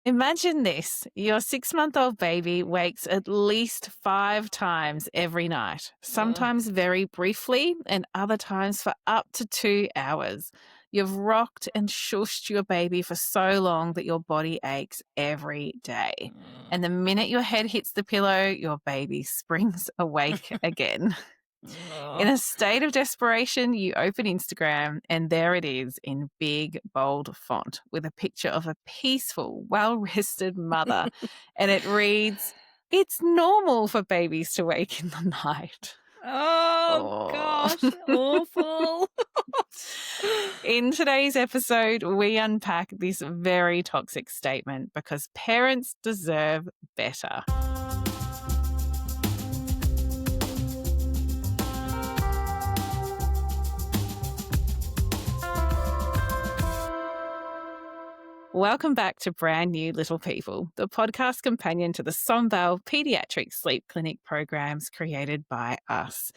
Imagine this. Your 6-month-old baby wakes at least 5 times every night, Ugh. sometimes very briefly and other times for up to 2 hours. You've rocked and shushed your baby for so long that your body aches every day. And the minute your head hits the pillow, your baby springs awake again. In Ugh. a state of desperation, you open Instagram and there it is in big, bold font with a picture of a peaceful, well rested mother. And it reads, "It's normal for babies to wake in the night." Oh Oh. gosh, awful. In today's episode, we unpack this very toxic statement because parents deserve better. Welcome back to Brand New Little People, the podcast companion to the Somval Pediatric Sleep Clinic programs created by us.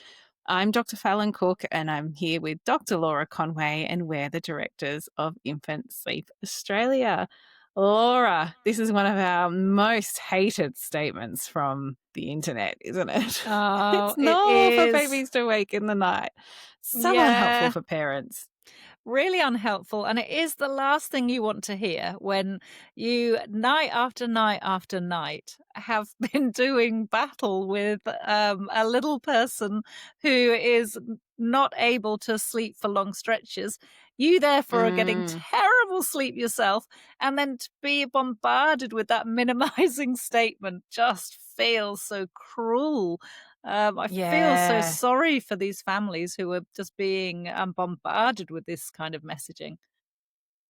I'm Dr. Fallon Cook and I'm here with Dr. Laura Conway, and we're the directors of Infant Sleep Australia. Laura, this is one of our most hated statements from the internet, isn't it? Oh, It's it normal for is. babies to wake in the night. So unhelpful Yeah, for parents. really unhelpful. And it is the last thing you want to hear when you, night after night after night, have been doing battle with a little person who is not able to sleep for long stretches. You, therefore, are getting Mm, terrible sleep yourself. And then to be bombarded with that minimizing statement just feels so cruel. I feel so yeah. sorry for these families who are just being bombarded with this kind of messaging.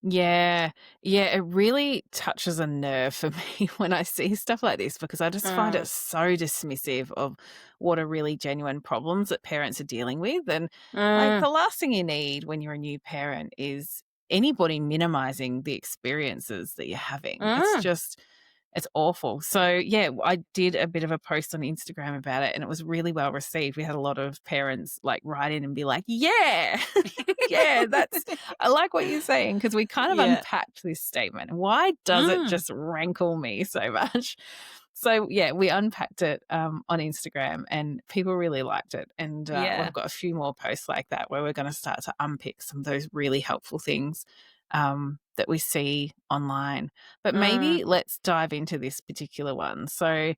Yeah. Yeah, it really touches a nerve for me when I see stuff like this because I just find it Mm, so dismissive of what are really genuine problems that parents are dealing with. And like mm, the last thing you need when you're a new parent is anybody minimizing the experiences that you're having. mm. It's awful. So, yeah, I did a bit of a post on Instagram about it and it was really well received. We had a lot of parents like write in and be like, yeah, yeah, I like what you're saying because we kind of Yeah. unpacked this statement. Why does it Mm, just rankle me so much? So, yeah, we unpacked it on Instagram and people really liked it. And yeah. we've got a few more posts like that where we're going to start to unpick some of those really helpful things that we see online. But Mm, maybe let's dive into this particular one. So,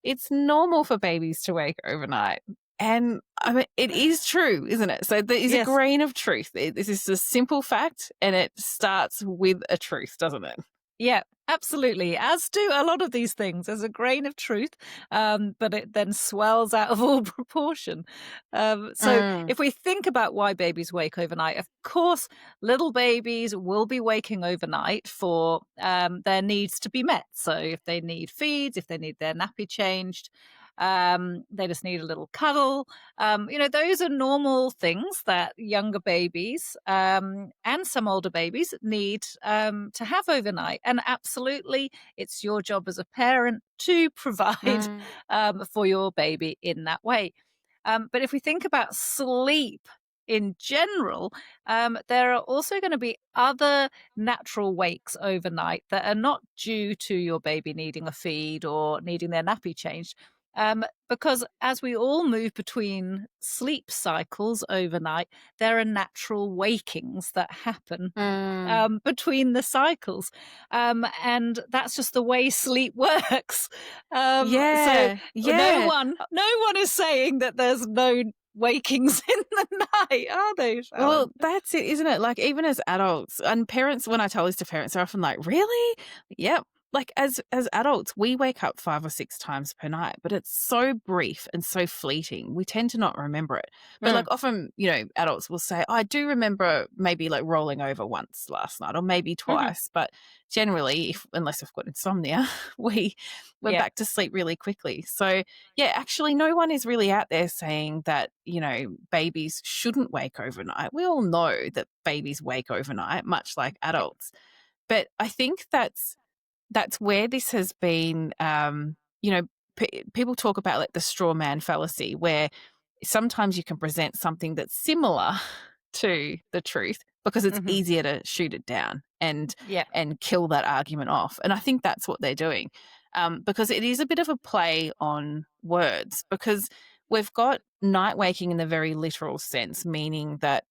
it's normal for babies to wake overnight. And I mean, it is true, isn't it? So there is a yes. grain of truth. This is a simple fact and it starts with a truth, doesn't it? Yeah, absolutely. As do a lot of these things. There's a grain of truth, but it then swells out of all proportion. So, Mm, if we think about why babies wake overnight, of course, little babies will be waking overnight for their needs to be met. So, if they need feeds, if they need their nappy changed, they just need a little cuddle. Those are normal things that younger babies and some older babies need to have overnight. And absolutely, it's your job as a parent to provide mm. for your baby in that way. But if we think about sleep in general, there are also going to be other natural wakes overnight that are not due to your baby needing a feed or needing their nappy changed. Because as we all move between sleep cycles overnight, there are natural wakings that happen Mm. between the cycles. And that's just the way sleep works. So Yeah, yeah. no one is saying that there's no wakings in the night, are they, Well, Fallon? that's it, isn't it? Like, even as adults and parents, when I tell this to parents, they're often like, "Really?" Yep. Like, as adults, we wake up 5 or 6 times per night, but it's so brief and so fleeting, we tend to not remember it. But, like, Mm, often, adults will say, "Oh, I do remember maybe, like, rolling over once last night or maybe mhm. twice," but generally, if unless I've got insomnia, we're Yeah. back to sleep really quickly. So, yeah, actually, no one is really out there saying that, babies shouldn't wake overnight. We all know that babies wake overnight, much like adults. But I think that's where this has been, people talk about like the straw man fallacy, where sometimes you can present something that's similar to the truth, because it's Mhm. easier to shoot it down Yeah. and kill that argument off. And I think that's what they're doing, because it is a bit of a play on words, because we've got night waking in the very literal sense, meaning that,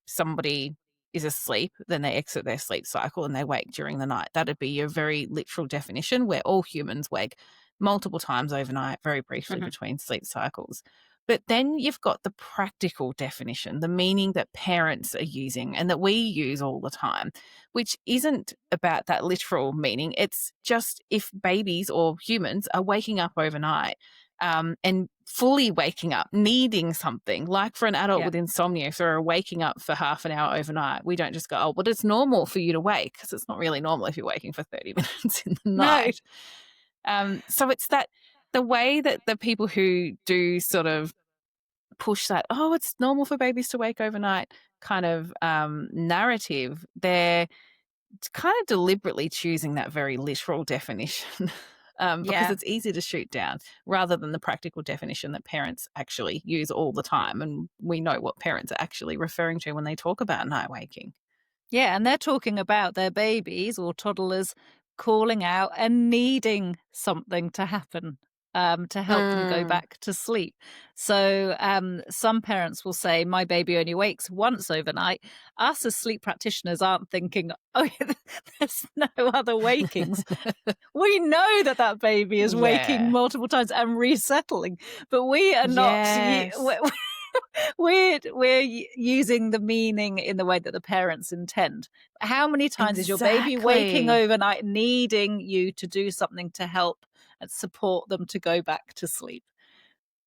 somebody is asleep, then they exit their sleep cycle and they wake during the night. That'd be your very literal definition, where all humans wake multiple times overnight, very briefly Mhm. between sleep cycles. But then you've got the practical definition, the meaning that parents are using and that we use all the time, which isn't about that literal meaning. It's just if babies or humans are waking up overnight, and fully waking up, needing something, like for an adult Yeah. with insomnia, if they're waking up for half an hour overnight, we don't just go, oh, well, it's normal for you to wake, because it's not really normal if you're waking for 30 minutes in the No. night. So it's that the way that the people who do sort of push that, oh, it's normal for babies to wake overnight kind of narrative, they're kind of deliberately choosing that very literal definition, because Yeah. it's easy to shoot down, rather than the practical definition that parents actually use all the time. And we know what parents are actually referring to when they talk about night waking. Yeah, and they're talking about their babies or toddlers calling out and needing something to happen, to help them go Mm, back to sleep. So some parents will say, "My baby only wakes once overnight." Us as sleep practitioners aren't thinking, "Oh, there's no other wakings." We know that that baby is waking yeah. multiple times and resettling, but we are not. Yes. We're using the meaning in the way that the parents intend. How many times is your baby waking Exactly. overnight needing you to do something to help and support them to go back to sleep?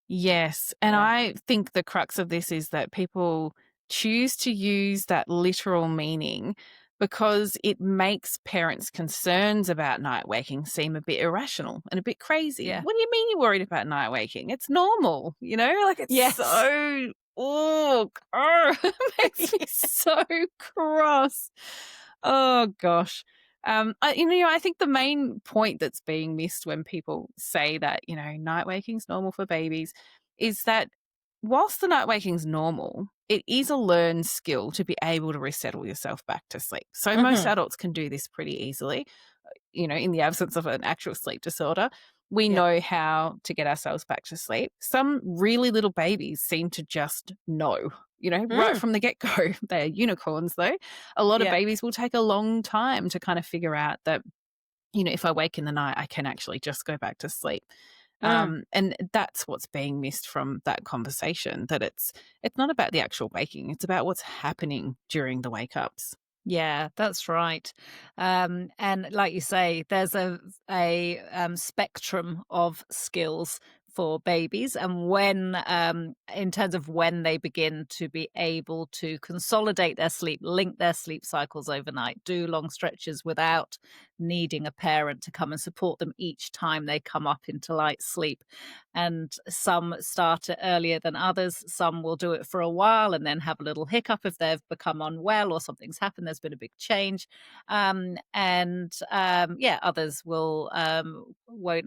Yes. And Yeah. I think the crux of this is that people choose to use that literal meaning because it makes parents' concerns about night waking seem a bit irrational and a bit crazy. Yeah. What do you mean you're worried about night waking? It's normal, like it's Yes. so, oh, it makes me so cross. Oh gosh. I think the main point that's being missed when people say that, night waking's normal for babies, is that whilst the night waking's normal, it is a learned skill to be able to resettle yourself back to sleep. So most Mhm. adults can do this pretty easily, in the absence of an actual sleep disorder. We Yeah. know how to get ourselves back to sleep. Some really little babies seem to just know, right Mm. from the get go. They're unicorns, though. A lot of Yeah. babies will take a long time to kind of figure out that, if I wake in the night, I can actually just go back to sleep. Mm. And that's what's being missed from that conversation, that it's not about the actual waking, it's about what's happening during the wake ups. Yeah, that's right. And like you say, there's a spectrum of skills for babies, and when, in terms of when they begin to be able to consolidate their sleep, link their sleep cycles overnight, do long stretches without needing a parent to come and support them each time they come up into light sleep. And some start it earlier than others. Some will do it for a while and then have a little hiccup if they've become unwell or something's happened. There's been a big change, yeah, others will won't.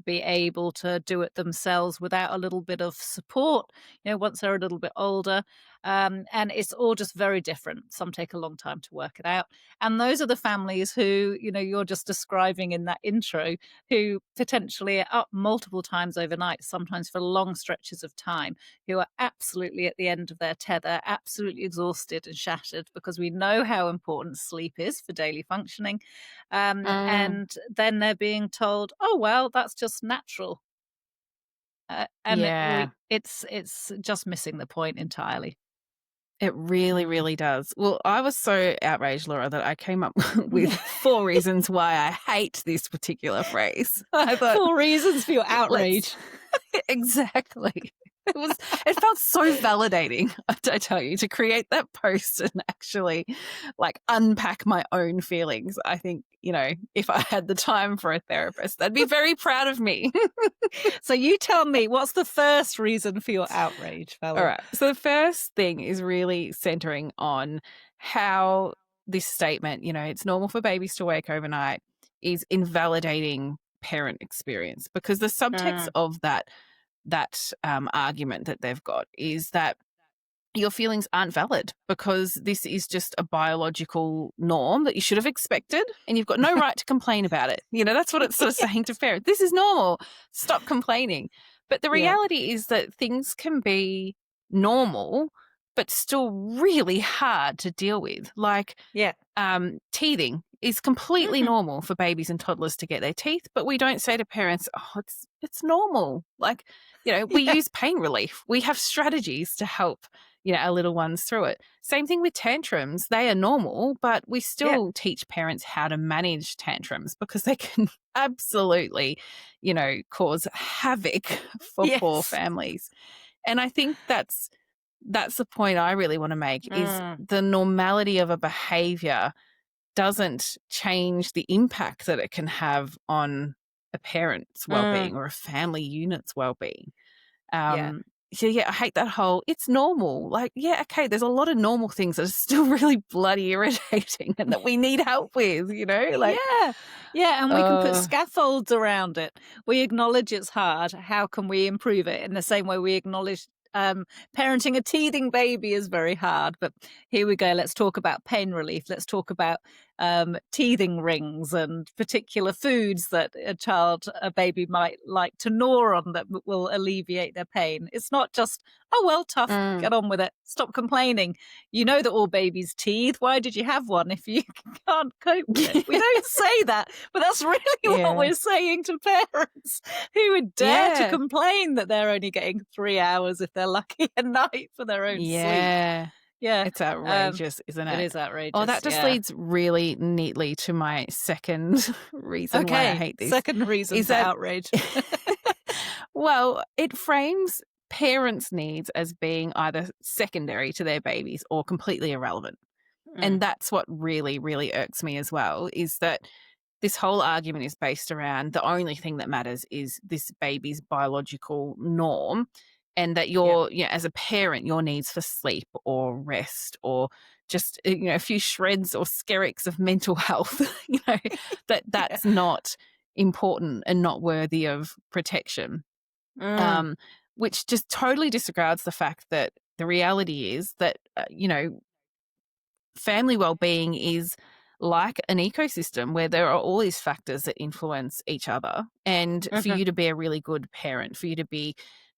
Be able to do it themselves without a little bit of support, once they're a little bit older. And it's all just very different. Some take a long time to work it out. And those are the families who, you're just describing in that intro, who potentially are up multiple times overnight, sometimes for long stretches of time, who are absolutely at the end of their tether, absolutely exhausted and shattered, because we know how important sleep is for daily functioning. Mm, And then they're being told, "Oh well, that's just natural," and yeah, it's just missing the point entirely. it really, really does. Well, I was so outraged, Laura, that I came up with 4 reasons why I hate this particular phrase. I thought, 4 reasons for your let's outrage. exactly. It was it felt so validating, I tell you, to create that post and actually, like, unpack my own feelings. I think, if I had the time for a therapist, they'd be very proud of me. So you tell me, what's the first reason for your outrage, All Fallon? right. So the first thing is really centering on how this statement, it's normal for babies to wake overnight, is invalidating parent experience, because the subtext Mm, of that argument that they've got is that your feelings aren't valid because this is just a biological norm that you should have expected and you've got no right to complain about it. That's what it's sort of saying to parents. This is normal. Stop complaining. But the Yeah. reality is that things can be normal, but still really hard to deal with. Like Yeah. teething is completely Mhm. normal for babies and toddlers to get their teeth, but we don't say to parents, "Oh, it's normal." Like, we Yeah. use pain relief. We have strategies to help, our little ones through it. Same thing with tantrums. They are normal, but we Yeah. still teach parents how to manage tantrums because they can absolutely, cause havoc for poor Yes. families. And I think that's the point I really want to make is Mm. the normality of a behavior doesn't change the impact that it can have on a parent's Mm. well-being or a family unit's well-being. Yeah. So yeah, I hate that whole it's normal. Like, yeah, okay, there's a lot of normal things that are still really bloody irritating and that we need help with, like Yeah. Yeah, and we can put uh scaffolds around it. We acknowledge it's hard. How can we improve it? In the same way we acknowledge parenting a teething baby is very hard. But here we go. Let's talk about pain relief. Let's talk about teething rings and particular foods that a baby might like to gnaw on that will alleviate their pain. It's not just, oh, well, tough, mm, get on with it, stop complaining. You know that all babies teeth. Why did you have one if you can't cope with it? We don't say that, but that's really what yeah. we're saying to parents. Who would dare to Yeah. complain that they're only getting 3 hours if they're lucky a night for their own sleep? Yeah. Yeah, It's um, outrageous, isn't it it? is Oh, outrageous. that just Yeah. leads really neatly to my second reason why I Okay, hate this, second reason is for that outrage. well, it frames parents' needs as being either secondary to their babies or completely irrelevant. And Mm, that's what really, really irks me as well, is that this whole argument is based around the only thing that matters is this baby's biological norm, and that yeah, as a parent, your needs for sleep or rest or just, a few shreds or skerricks of mental health, that yeah. that's not important and not worthy of protection. Mm, Um, which just totally disregards the fact that the reality is that, family well-being is like an ecosystem where there are all these factors that influence each other, and for mhm, you to be a really good parent, for you to be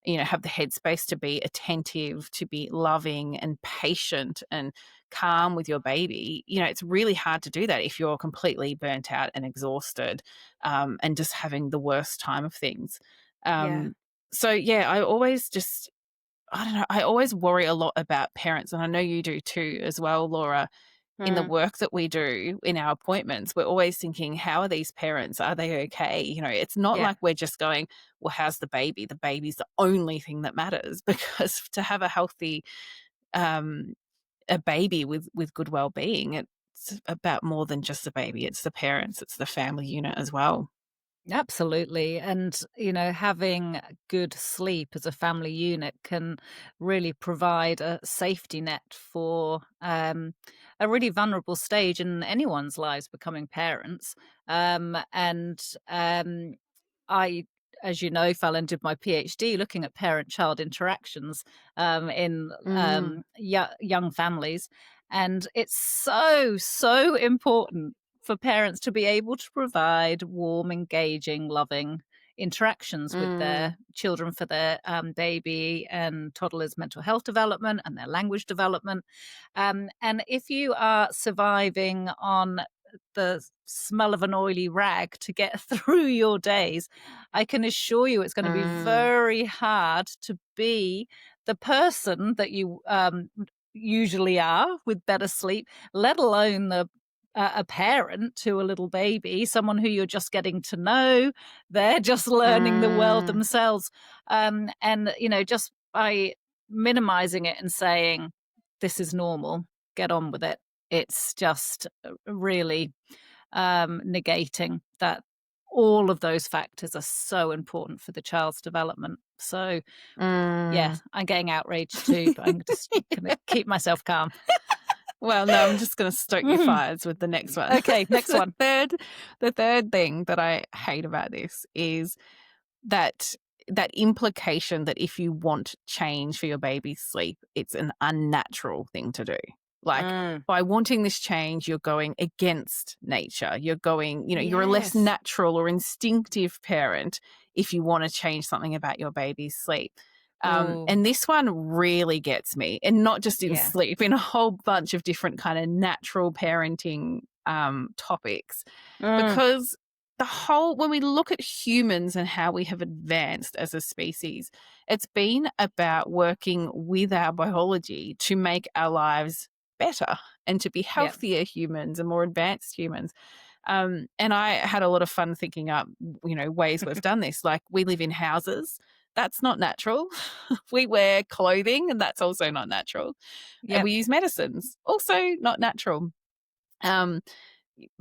have the headspace to be attentive, to be loving and patient and calm with your baby, it's really hard to do that if you're completely burnt out and exhausted, and just having the worst time of things. yeah. So yeah, I don't know, I always worry a lot about parents, and I know you do too as well, Laura. In the Mm, work that we do in our appointments, we're always thinking, how are these parents? Are they okay? It's not yeah. like we're just going, well, how's the baby? The baby's the only thing that matters because to have a healthy um, a baby with good well-being, it's about more than just the baby. It's the parents, it's the family unit as well. Absolutely. And, having good sleep as a family unit can really provide a safety net for a really vulnerable stage in anyone's lives becoming parents. And I, as you know, Fallon, did my PhD looking at parent child interactions in Mm, young families. And it's so, so important for parents to be able to provide warm, engaging, loving interactions with mm, their children for their baby and toddlers' mental health development and their language development. And if you are surviving on the smell of an oily rag to get through your days, I can assure you it's going to be mm, very hard to be the person that you usually are with better sleep, let alone a parent to a little baby, someone who you're just getting to know. They're just learning the world mm, themselves. And, just by minimizing it and saying, this is normal, get on with it. It's just really negating that all of those factors are so important for the child's development. So, yeah, mm. I'm getting outraged too, but I'm just going to keep myself calm. Well, no, I'm just gonna stoke your Mhm. fires with the next one. Okay, next one. The third thing that I hate about this is that that implication that if you want change for your baby's sleep, it's an unnatural thing to do. Like, Mm. by wanting this change, you're going against nature. You're going, you're a less Yes. natural or instinctive parent if you want to change something about your baby's sleep. Oh, And this one really gets me, and not just in yeah. sleep, in a whole bunch of different kind of natural parenting topics, Mm. because when we look at humans and how we have advanced as a species, it's been about working with our biology to make our lives better and to be Yeah. healthier humans and more advanced humans. And I had a lot of fun thinking up, ways we've done this. Like, we live in houses. That's not natural. We wear clothing, and that's also not natural. And Yep. we use medicines, also not natural. Um,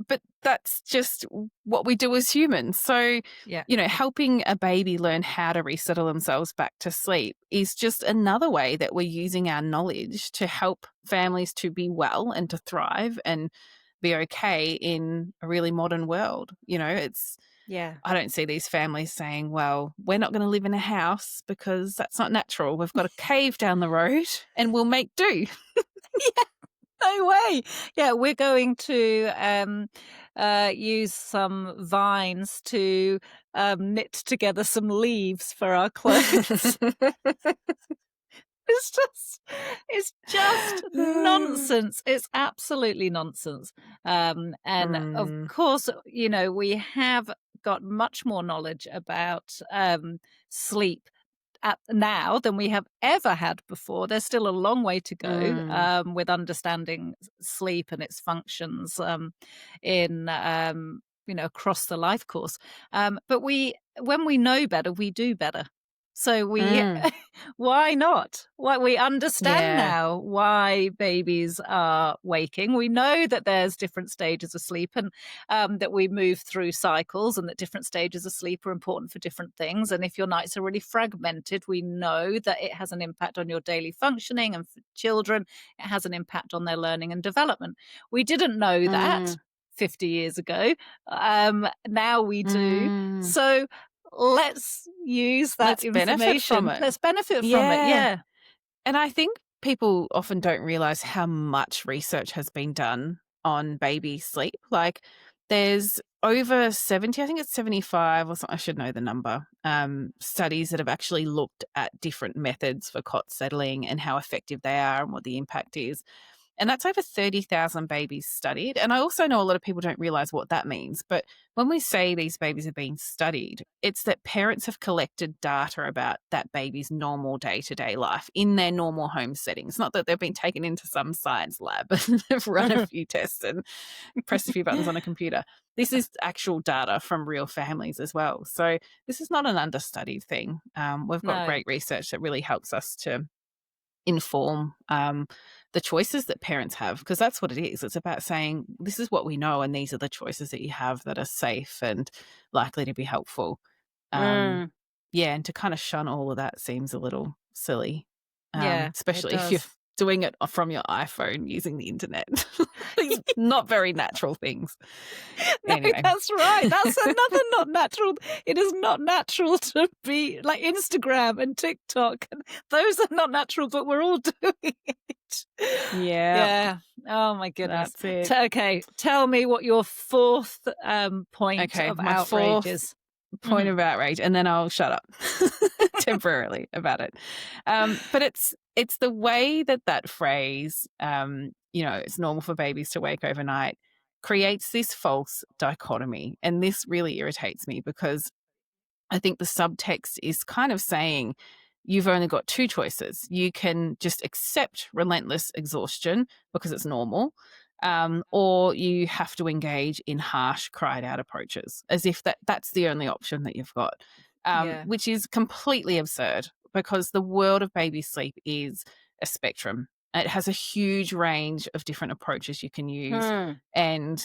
but that's just what we do as humans. So, Yeah. helping a baby learn how to resettle themselves back to sleep is just another way that we're using our knowledge to help families to be well and to thrive and be okay in a really modern world. Yeah. I don't see these families saying, well, we're not going to live in a house because that's not natural. We've got a cave down the road and we'll make do. No way. Yeah, we're going to use some vines to knit together some leaves for our clothes. It's just, it's just nonsense. It's absolutely nonsense. And of Mm, course, we have got much more knowledge about sleep now than we have ever had before. There's still a long way to go mm, with understanding sleep and its functions in across the life course. But when we know better, we do better. So we mm. why not? Why we understand Yeah. now why babies are waking. We know that there's different stages of sleep and that we move through cycles and that different stages of sleep are important for different things. And if your nights are really fragmented, we know that it has an impact on your daily functioning. And for children, it has an impact on their learning and development. We didn't know that Mm, 50 years ago. Now we do. mm. So let's use that Let's benefit from information. it. Let's benefit from it. Yeah. Yeah. And I think people often don't realize how much research has been done on baby sleep. Like, there's over 70, I think it's 75 or something, I should know the number, studies that have actually looked at different methods for cot settling and how effective they are and what the impact is. And that's over 30,000 babies studied. And I also know a lot of people don't realize what that means. But when we say these babies are being studied, it's that parents have collected data about that baby's normal day to day life in their normal home settings. Not that they've been taken into some science lab and they've run a few tests and pressed a few buttons on a computer. This is actual data from real families as well. So this is not an understudied thing. We've got No. great research that really helps us to inform the choices that parents have, because that's what it is. It's about saying, this is what we know, and these are the choices that you have that are safe and likely to be helpful. Um, Mm, yeah, and to kind of shun all of that seems a little silly, yeah, it especially if you're does. doing it from your iPhone using the internet. These not very natural things. No, Anyway. that's right. That's another not natural. It is not natural to be like Instagram and TikTok. And those are not natural, but we're all doing it. Yeah, Yeah. Oh my goodness. that's it. Okay. Tell me what your fourth point Okay, of my outrage fourth is. point Mhm. of outrage, and then I'll shut up temporarily about it. But it's the way that that phrase, it's normal for babies to wake overnight, creates this false dichotomy, and this really irritates me because I think the subtext is kind of saying you've only got two choices. You can just accept relentless exhaustion because it's normal, or you have to engage in harsh, cried out approaches, as if that's the only option that you've got, Yeah. which is completely absurd because the world of baby sleep is a spectrum. It has a huge range of different approaches you can use. Hmm. And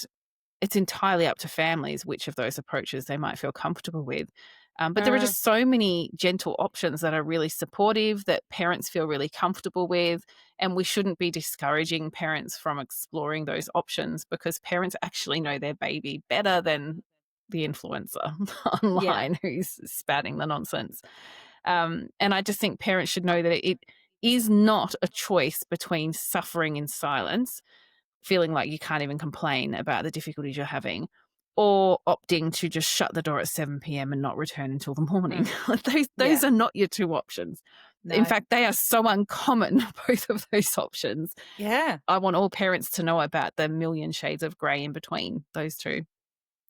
it's entirely up to families which of those approaches they might feel comfortable with. But there are Hmm. just so many gentle options that are really supportive, that parents feel really comfortable with. And we shouldn't be discouraging parents from exploring those options because parents actually know their baby better than the influencer Yeah. online who's spouting the nonsense. And I just think parents should know that it is not a choice between suffering in silence, feeling like you can't even complain about the difficulties you're having, or opting to just shut the door at 7 p.m. and not return until the morning. Mm. Like those Yeah. are not your two options. In No. fact, they are so uncommon, both of those options. Yeah. I want all parents to know about the million shades of grey in between those two.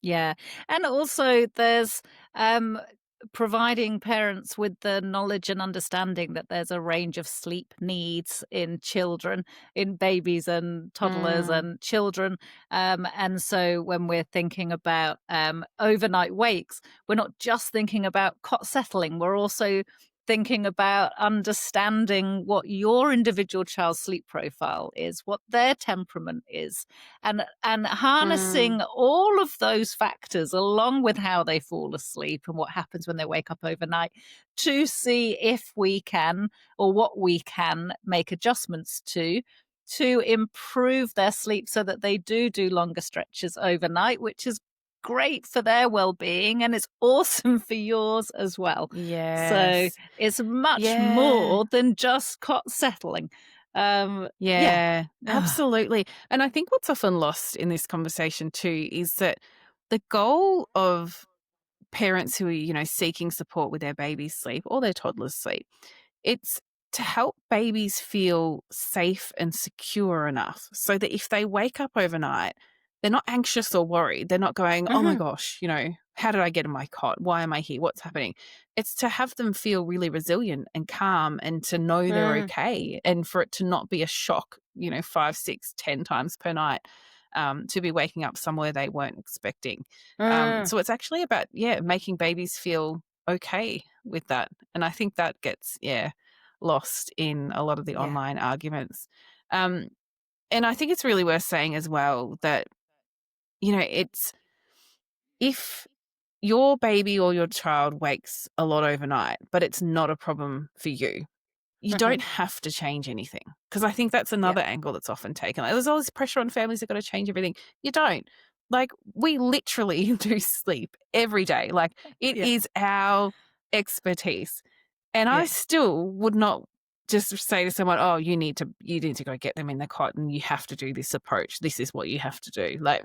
Yeah. And also there's um providing parents with the knowledge and understanding that there's a range of sleep needs in children, in babies and toddlers Mm, and children. And so when we're thinking about overnight wakes, we're not just thinking about cot settling, we're also thinking about understanding what your individual child's sleep profile is, what their temperament is, and mm, harnessing all of those factors along with how they fall asleep and what happens when they wake up overnight to see if we can or what we can make adjustments to improve their sleep so that they do longer stretches overnight, which is great for their well-being and it's awesome for yours as well. So yes. it's much Yeah. more than just cot settling. Yeah. Yeah, Ugh. absolutely. And I think what's often lost in this conversation too is that the goal of parents who are, seeking support with their baby's sleep or their toddler's sleep, it's to help babies feel safe and secure enough so that if they wake up overnight, they're not anxious or worried. They're not going, oh my Mhm. gosh, how did I get in my cot? Why am I here? What's happening? It's to have them feel really resilient and calm and to know they're Mm. okay and for it to not be a shock, 5, 6, 10 times per night, to be waking up somewhere they weren't expecting. Mm. So it's actually about, yeah, making babies feel okay with that. And I think that gets, yeah, lost in a lot of the Yeah. online arguments. Um, and I think it's really worth saying as well that, it's if your baby or your child wakes a lot overnight, but it's not a problem for you, you Mhm. don't have to change anything. Because I think that's Yeah. another angle that's often taken. Like, there's all this pressure on families that got to change everything. You don't. Like, we literally do sleep every day. Like, it Yeah. is our expertise. And I Yeah. still would not just say to someone, "Oh, you need to go get them in the cot and you have to do this approach. This is what you have to do." Like,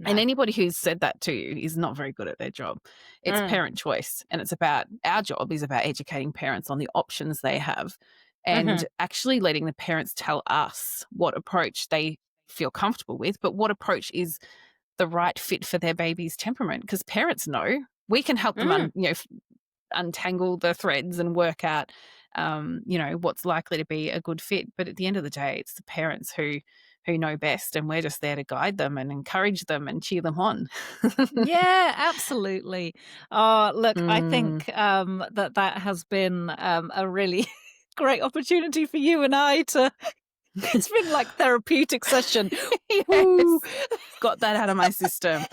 and No. anybody who's said that to you is not very good at their job. It's Mm. parent choice, and it's about our job is about educating parents on the options they have and Mhm. actually letting the parents tell us what approach they feel comfortable with, but what approach is the right fit for their baby's temperament because parents know. We can help them Mm. untangle the threads and work out, what's likely to be a good fit. But at the end of the day, it's the parents who know best, and we're just there to guide them and encourage them and cheer them on. Yeah, absolutely. Look, I Mm. think, that has been, a really great opportunity for you and I to it's been like therapeutic session. Woo. Yes. Got that out of my system.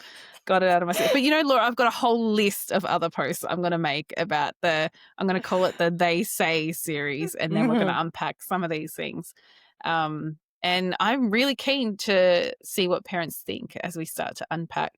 Got it out of my system. But Laura, I've got a whole list of other posts I'm going to make about I'm going to call it the They Say series, and then we're going Mhm. to unpack some of these things. And I'm really keen to see what parents think as we start to unpack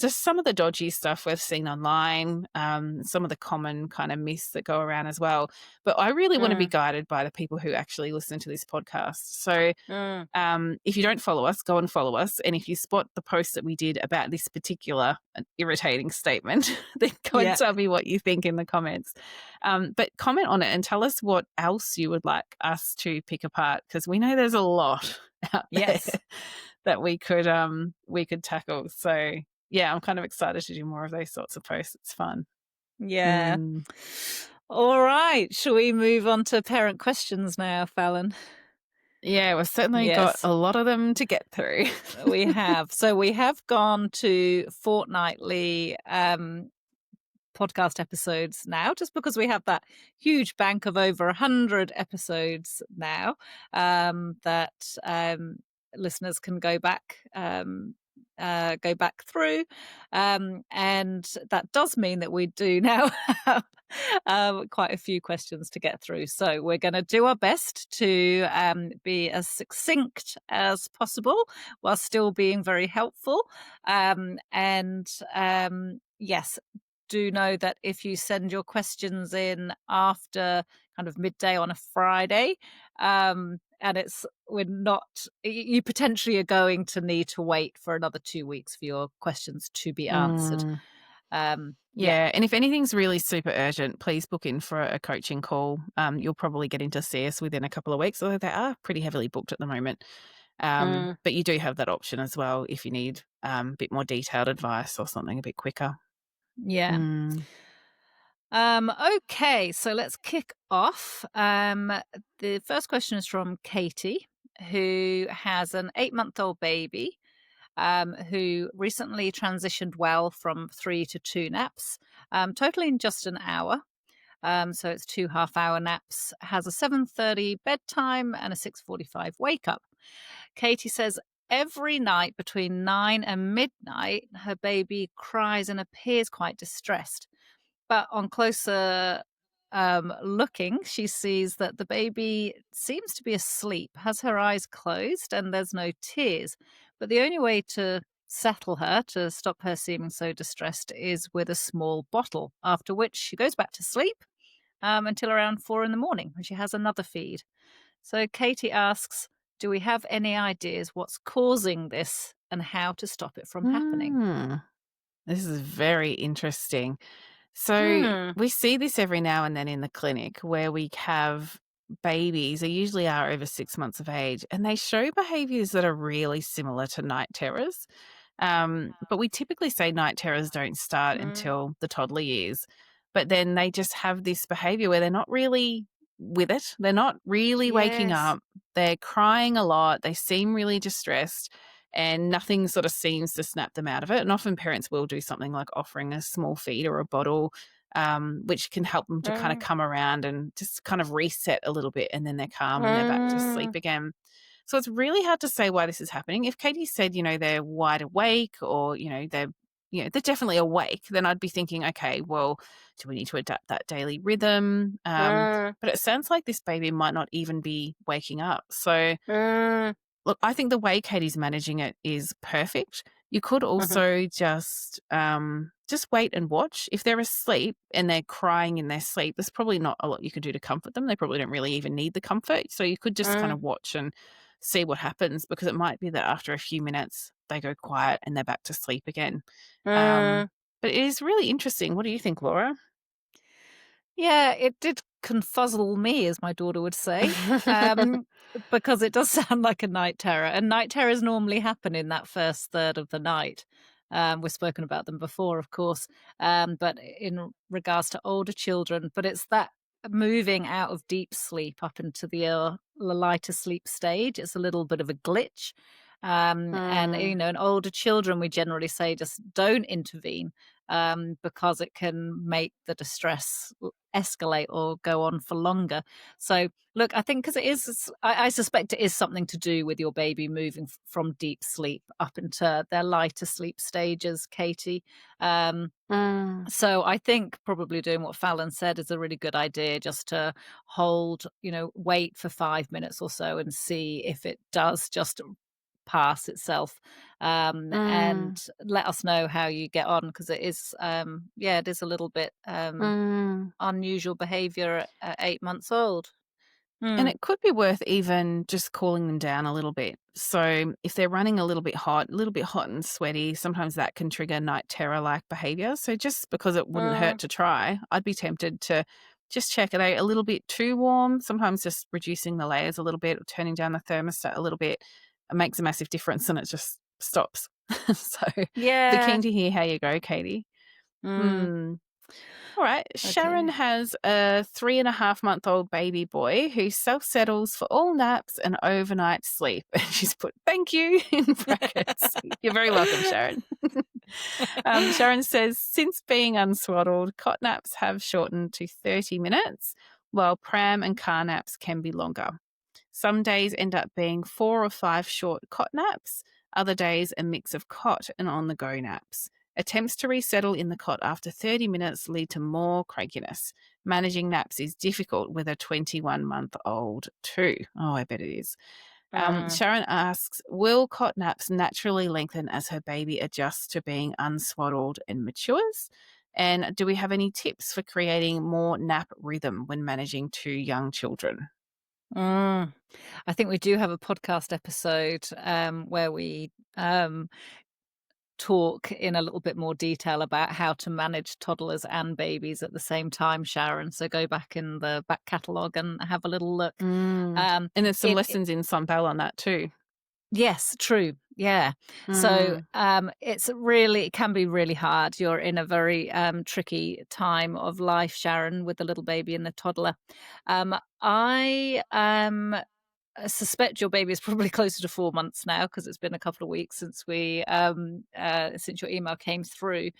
just some of the dodgy stuff we've seen online, some of the common kind of myths that go around as well. But I really want to be Mm. guided by the people who actually listen to this podcast. So Mm. if you don't follow us, go and follow us. And if you spot the post that we did about this particular irritating statement, then go and Yeah. tell me what you think in the comments. But comment on it and tell us what else you would like us to pick apart because we know there's a lot out there Yes. that we could tackle. So yeah, I'm kind of excited to do more of those sorts of posts. It's fun. Yeah. Mm. All right. Shall we move on to parent questions now, Fallon? Yeah, we've certainly got Yes. a lot of them to get through. We have. So we have gone to fortnightly podcast episodes now, just because we have that huge bank of over 100 episodes now that listeners can go back go back through. And that does mean that we do now have quite a few questions to get through. So we're going to do our best to be as succinct as possible while still being very helpful. And yes, do know that if you send your questions in after kind of midday on a Friday, and we're not, you potentially are going to need to wait for another 2 weeks for your questions to be answered. Mm. Yeah. Yeah, and if anything's really super urgent, please book in for a coaching call. You'll probably get in to see us within a couple of weeks, although they are pretty heavily booked at the moment. Mm, But you do have that option as well if you need a bit more detailed advice or something a bit quicker. yeah. Mm. Okay, so let's kick off. The first question is from Katie, who has an 8-month-old baby, who recently transitioned well from 3 to 2 naps, totaling just an hour. So it's 2 half-hour naps, has a 7:30 bedtime and a 6:45 wake up. Katie says every night between 9 and midnight, her baby cries and appears quite distressed. But on closer looking, she sees that the baby seems to be asleep, has her eyes closed, and there's no tears. But the only way to settle her, to stop her seeming so distressed, is with a small bottle, after which she goes back to sleep until around 4 in the morning when she has another feed. So Katie asks, do we have any ideas what's causing this and how to stop it from happening? Hmm. This is very interesting. So Hmm. we see this every now and then in the clinic where we have babies, they usually are over 6 months of age, and they show behaviors that are really similar to night terrors. But we typically say night terrors don't start Mm. until the toddler years. But then they just have this behavior where they're not really with it. They're not really waking Yes. up. They're crying a lot. They seem really distressed and nothing sort of seems to snap them out of it. And often parents will do something like offering a small feed or a bottle, which can help them to kind of Mm, come around and just kind of reset a little bit. And then they're calm and they're back to sleep mm, again. So it's really hard to say why this is happening. If Katie said, they're wide awake or, they're definitely awake, then I'd be thinking, okay, well, do we need to adapt that daily rhythm? mm, But it sounds like this baby might not even be waking up. So mm, look, I think the way Katie's managing it is perfect. You could mhm, also just wait and watch. If they're asleep and they're crying in their sleep, there's probably not a lot you can do to comfort them. They probably don't really even need the comfort. So you could just kind mm, of watch and see what happens because it might be that after a few minutes they go quiet and they're back to sleep again. Um, mm. but it is really interesting. What do you think, Laura? Yeah, it did confuzzle me, as my daughter would say, um, because it does sound like a night terror, and night terrors normally happen in that first third of the night. We've spoken about them before, of course, but in regards to older children, but it's that moving out of deep sleep up into the lighter sleep stage. It's a little bit of a glitch. And, Mm, in older children, we generally say just don't intervene because it can make the distress escalate or go on for longer. So, look, I think because I suspect it is something to do with your baby moving from deep sleep up into their lighter sleep stages, Katie. Um, mm, so I think probably doing what Fallon said is a really good idea, just to hold, wait for 5 minutes or so and see if it does just pass itself, and mm, let us know how you get on because it is, yeah, it is a little bit mm. unusual behavior at 8 months old. And Mm, it could be worth even just cooling them down a little bit. So if they're running a little bit hot and sweaty, sometimes that can trigger night terror like behavior. So just because it wouldn't hurt mm, to try, I'd be tempted to just check are they a little bit too warm? Sometimes just reducing the layers a little bit or turning down the thermostat a little bit makes a massive difference and it just stops. So be yeah. keen to hear how you go, Katie. Mm, Hmm. All right. Sharon okay. has a 3.5-month-old baby boy who self settles for all naps and overnight sleep. And she's put thank you in brackets. You're very welcome, Sharon. Sharon says since being unswaddled, cot naps have shortened to 30 minutes, while pram and car naps can be longer. Some days end up being 4 or 5 short cot naps, Other days, a mix of cot and on the go naps. Attempts to resettle in the cot after 30 minutes lead to more crankiness. Managing naps is difficult with a 21-month-old too. Oh, I bet it is. Mm. Sharon asks, will cot naps naturally lengthen as her baby adjusts to being unswaddled and matures? And do we have any tips for creating more nap rhythm when managing two young children? Mm. I think we do have a podcast episode where we talk in a little bit more detail about how to manage toddlers and babies at the same time, Sharon. So go back in the back catalogue and have a little look. Mm. Um, And there's some it lessons in Sunbell on that too. Yes, true. Yeah. So, Mm. it can be really hard. You're in a very, tricky time of life, Sharon, with the little baby and the toddler. I suspect your baby is probably closer to 4 months now because it's been a couple of weeks since your email came through.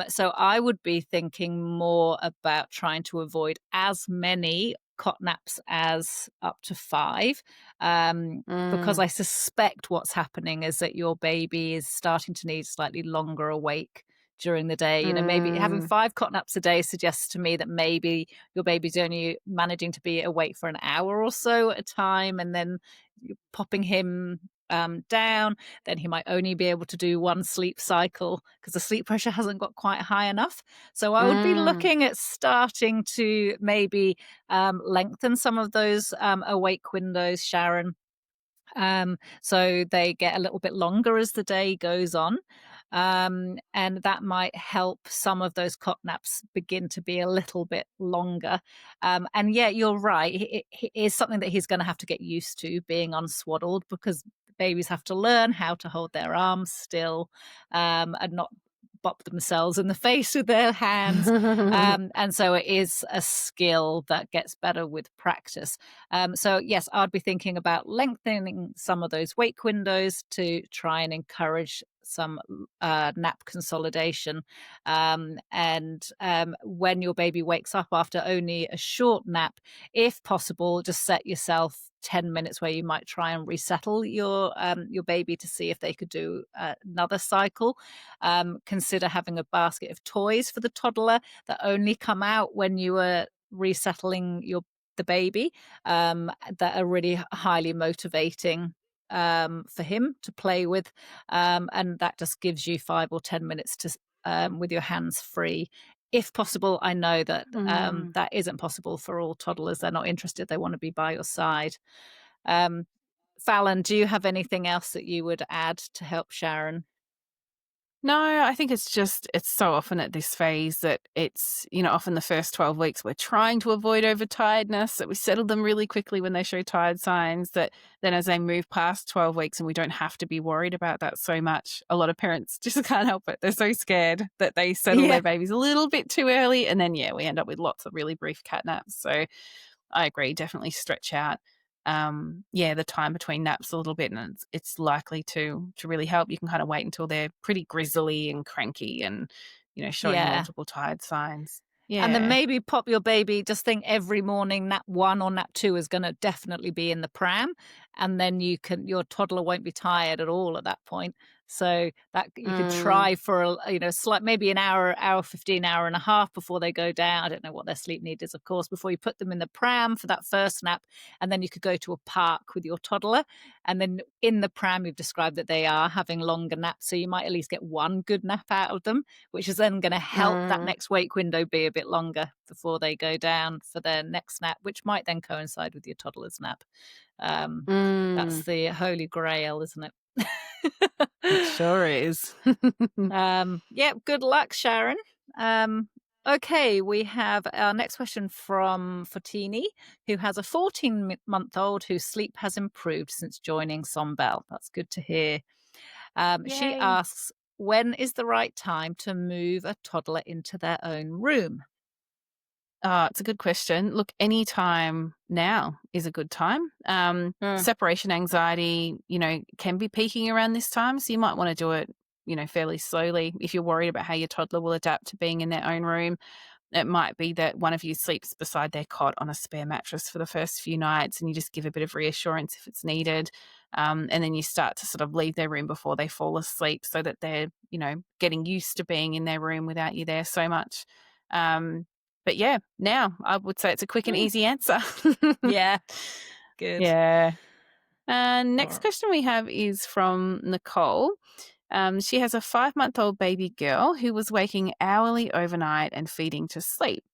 So I would be thinking more about trying to avoid as many cot naps as up to 5, because Mm. I suspect what's happening is that your baby is starting to need slightly longer awake during the day. You know, maybe having Mm. 5 cot naps a day suggests to me that maybe your baby's only managing to be awake for an hour or so at a time, and then you're popping him down. Then he might only be able to do one sleep cycle because the sleep pressure hasn't got quite high enough. So I would be Mm. looking at starting to maybe lengthen some of those awake windows, Sharon, so they get a little bit longer as the day goes on. And that might help some of those cot naps begin to be a little bit longer. And yeah, you're right. It is something that he's going to have to get used to being unswaddled because babies have to learn how to hold their arms still and not bop themselves in the face with their hands. And so it is a skill that gets better with practice. So, yes, I'd be thinking about lengthening some of those wake windows to try and encourage some nap consolidation. And when your baby wakes up after only a short nap, if possible, just set yourself 10 minutes where you might try and resettle your baby to see if they could do another cycle. Consider having a basket of toys for the toddler that only come out when you are resettling the baby, that are really highly motivating for him to play with, and that just gives you 5 or 10 minutes with your hands free. If possible, I know that Mm. that isn't possible for all toddlers. They're not interested. They want to be by your side. Um, Fallon, do you have anything else that you would add to help Sharon? No, I think it's so often at this phase that often the first 12 weeks we're trying to avoid overtiredness, that we settle them really quickly when they show tired signs, that then as they move past 12 weeks and we don't have to be worried about that so much, a lot of parents just can't help it. They're so scared that they settle Yeah, their babies a little bit too early. And then, yeah, we end up with lots of really brief cat naps. So I agree, definitely stretch out, the time between naps a little bit, and it's likely to really help. You can kinda wait until they're pretty grizzly and cranky and, showing yeah. multiple tired signs. And then Yeah. maybe pop your baby, just think every morning nap 1 or nap 2 is gonna definitely be in the pram, and then your toddler won't be tired at all at that point. So that you could Mm, try for slight maybe an hour 15, hour and a half before they go down. I don't know what their sleep need is, of course, before you put them in the pram for that first nap, and then you could go to a park with your toddler, and then in the pram, you've described that they are having longer naps, so you might at least get 1 good nap out of them, which is then gonna help that mm, next wake window be a bit longer before they go down for their next nap, which might then coincide with your toddler's nap. Um, that's mm. the holy grail, isn't it? It sure is. Yeah, good luck, Sharon. Okay, we have our next question from Fotini, who has a 14-month-old whose sleep has improved since joining Sombel. That's good to hear. She Yay. asks, when is the right time to move a toddler into their own room? It's a good question. Look, any time now is a good time. Mm. Separation anxiety, can be peaking around this time, so you might wanna do it, fairly slowly if you're worried about how your toddler will adapt to being in their own room. It might be that one of you sleeps beside their cot on a spare mattress for the first few nights, and you just give a bit of reassurance if it's needed. And then you start to sort of leave their room before they fall asleep so that they're, getting used to being in their room without you there so much. Um, but yeah, now I would say it's a quick and Mm. easy answer. Yeah. Good. Yeah. Next Or question we have is from Nicole. She has a 5-month-old baby girl who was waking hourly overnight and feeding to sleep.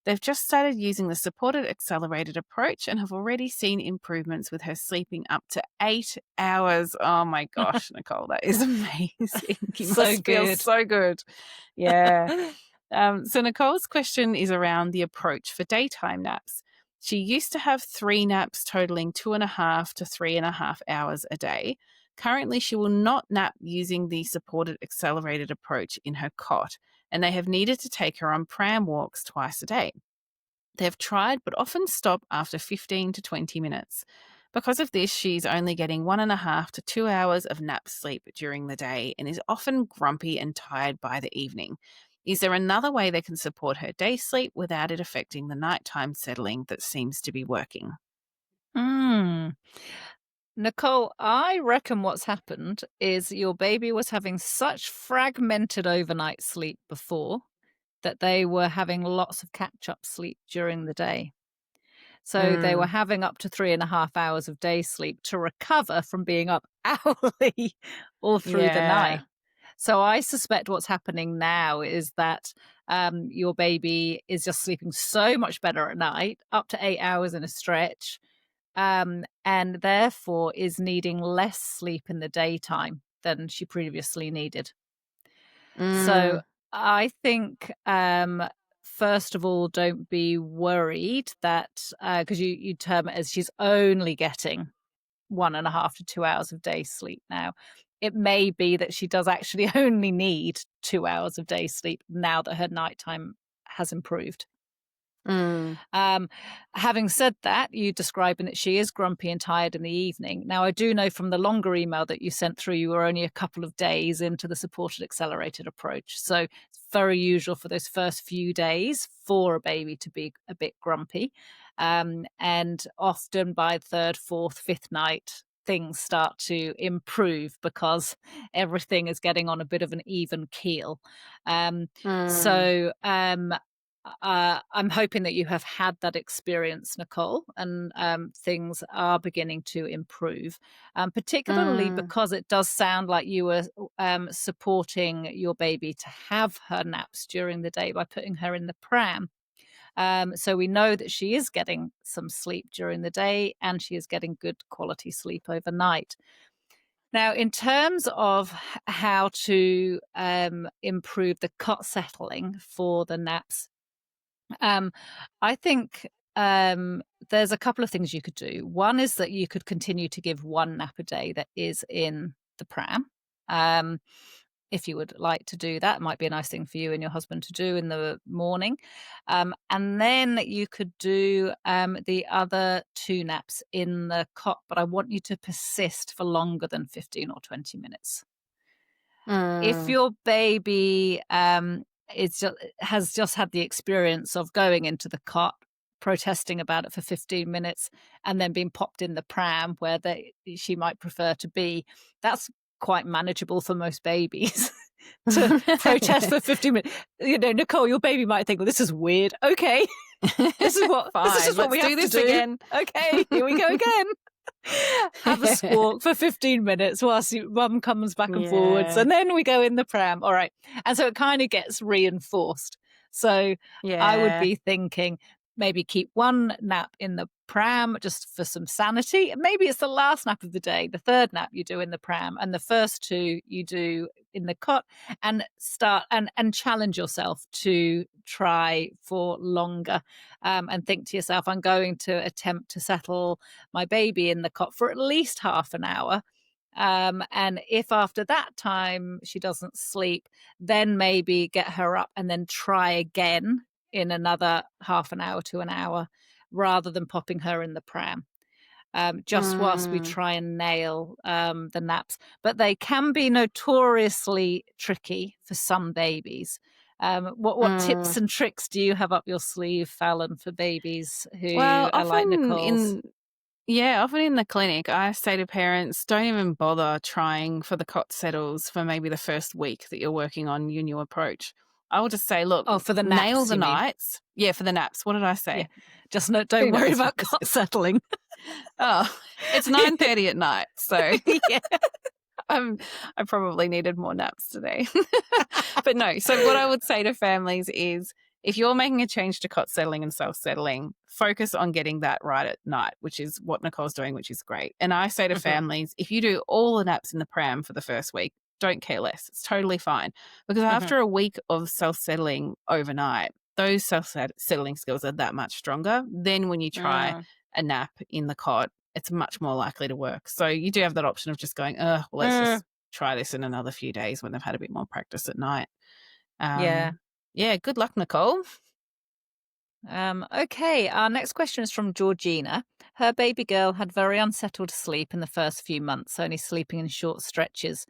They've just started using the supported accelerated approach and have already seen improvements with her sleeping up to 8 hours. Oh my gosh, Nicole, that is amazing. You so must feel good. so good. Yeah. So Nicole's question is around the approach for daytime naps. She used to have 3 naps totaling 2.5 to 3.5 hours a day. Currently, she will not nap using the supported accelerated approach in her cot, and they have needed to take her on pram walks twice a day. They've tried, but often stop after 15 to 20 minutes. Because of this, she's only getting 1.5 to 2 hours of nap sleep during the day and is often grumpy and tired by the evening. Is there another way they can support her day sleep without it affecting the nighttime settling that seems to be working? Mm. Nicole, I reckon what's happened is your baby was having such fragmented overnight sleep before that they were having lots of catch up sleep during the day. So they were Mm, having up to 3.5 hours of day sleep to recover from being up hourly all through the night. yeah. So I suspect what's happening now is that your baby is just sleeping so much better at night, up to 8 hours in a stretch, and therefore is needing less sleep in the daytime than she previously needed. So Mm, I think, first of all, don't be worried that because you term it as she's only getting 1.5 to 2 hours of day sleep now. It may be that she does actually only need 2 hours of day sleep now that her nighttime has improved. mm, Um, Having said that, you describing that she is grumpy and tired in the evening. Now, I do know from the longer email that you sent through, you were only a couple of days into the supported accelerated approach. So it's very usual for those first few days for a baby to be a bit grumpy. And often by third, fourth, fifth night, things start to improve because everything is getting on a bit of an even keel. Um, mm, so I'm hoping that you have had that experience, Nicole, and things are beginning to improve, particularly mm, because it does sound like you were supporting your baby to have her naps during the day by putting her in the pram. So we know that she is getting some sleep during the day and she is getting good quality sleep overnight. Now, in terms of how to improve the cot settling for the naps, um, I think there's a couple of things you could do. One is that you could continue to give one nap a day that is in the pram. Um, if you would like to do that, it might be a nice thing for you and your husband to do in the morning. And then you could do the other 2 naps in the cot, but I want you to persist for longer than 15 or 20 minutes. If mm, your baby, has just had the experience of going into the cot, protesting about it for 15 minutes, and then being popped in the pram where she might prefer to be, that's quite manageable for most babies to protest for 15 minutes. Nicole, your baby might think, "Well, this is weird." Okay, this is Fine, just what let's we do have to this do. again. Okay, here we go again. Have a squawk for 15 minutes whilst mum comes back and forwards, Yeah, and then we go in the pram. All right. And so it kind of gets reinforced. So I would yeah. be thinking maybe keep one nap in the pram just for some sanity. Maybe it's the last nap of the day, the third nap you do in the pram, and the first two you do in the cot, and start and challenge yourself to try for longer, and think to yourself, I'm going to attempt to settle my baby in the cot for at least half an hour. And if after that time she doesn't sleep, then maybe get her up and then try again in another half an hour to an hour rather than popping her in the pram. Just whilst we Mm, try and nail the naps. But they can be notoriously tricky for some babies. What Mm. tips and tricks do you have up your sleeve, Fallon, for babies Well, who are like often Nicole's? in yeah, often in the clinic, I say to parents, don't even bother trying for the cot settles for maybe the first week that you're working on your new approach. I will just say, look, Oh, for the nail naps, the you mean? nights. Yeah, for the naps. What did I Yeah. say? Just no, don't Who worry knows what about I cot said? settling. Oh, it's 9:30 at night, so Yeah. I probably needed more naps today. But no, so what I would say to families is if you're making a change to cot settling and self settling, focus on getting that right at night, which is what Nicole's doing, which is great. And I say to Mhm, families, if you do all the naps in the pram for the first week, don't care less. It's totally fine. Because mhm, after a week of self settling overnight, those self settling skills are that much stronger. Then when you try mm, a nap in the cot, it's much more likely to work. So you do have that option of just going, well, let's mm, just try this in another few days when they've had a bit more practice at night. yeah. Yeah, good luck, Nicole. Okay, our next question is from Georgina. Her baby girl had very unsettled sleep in the first few months, only sleeping in short stretches.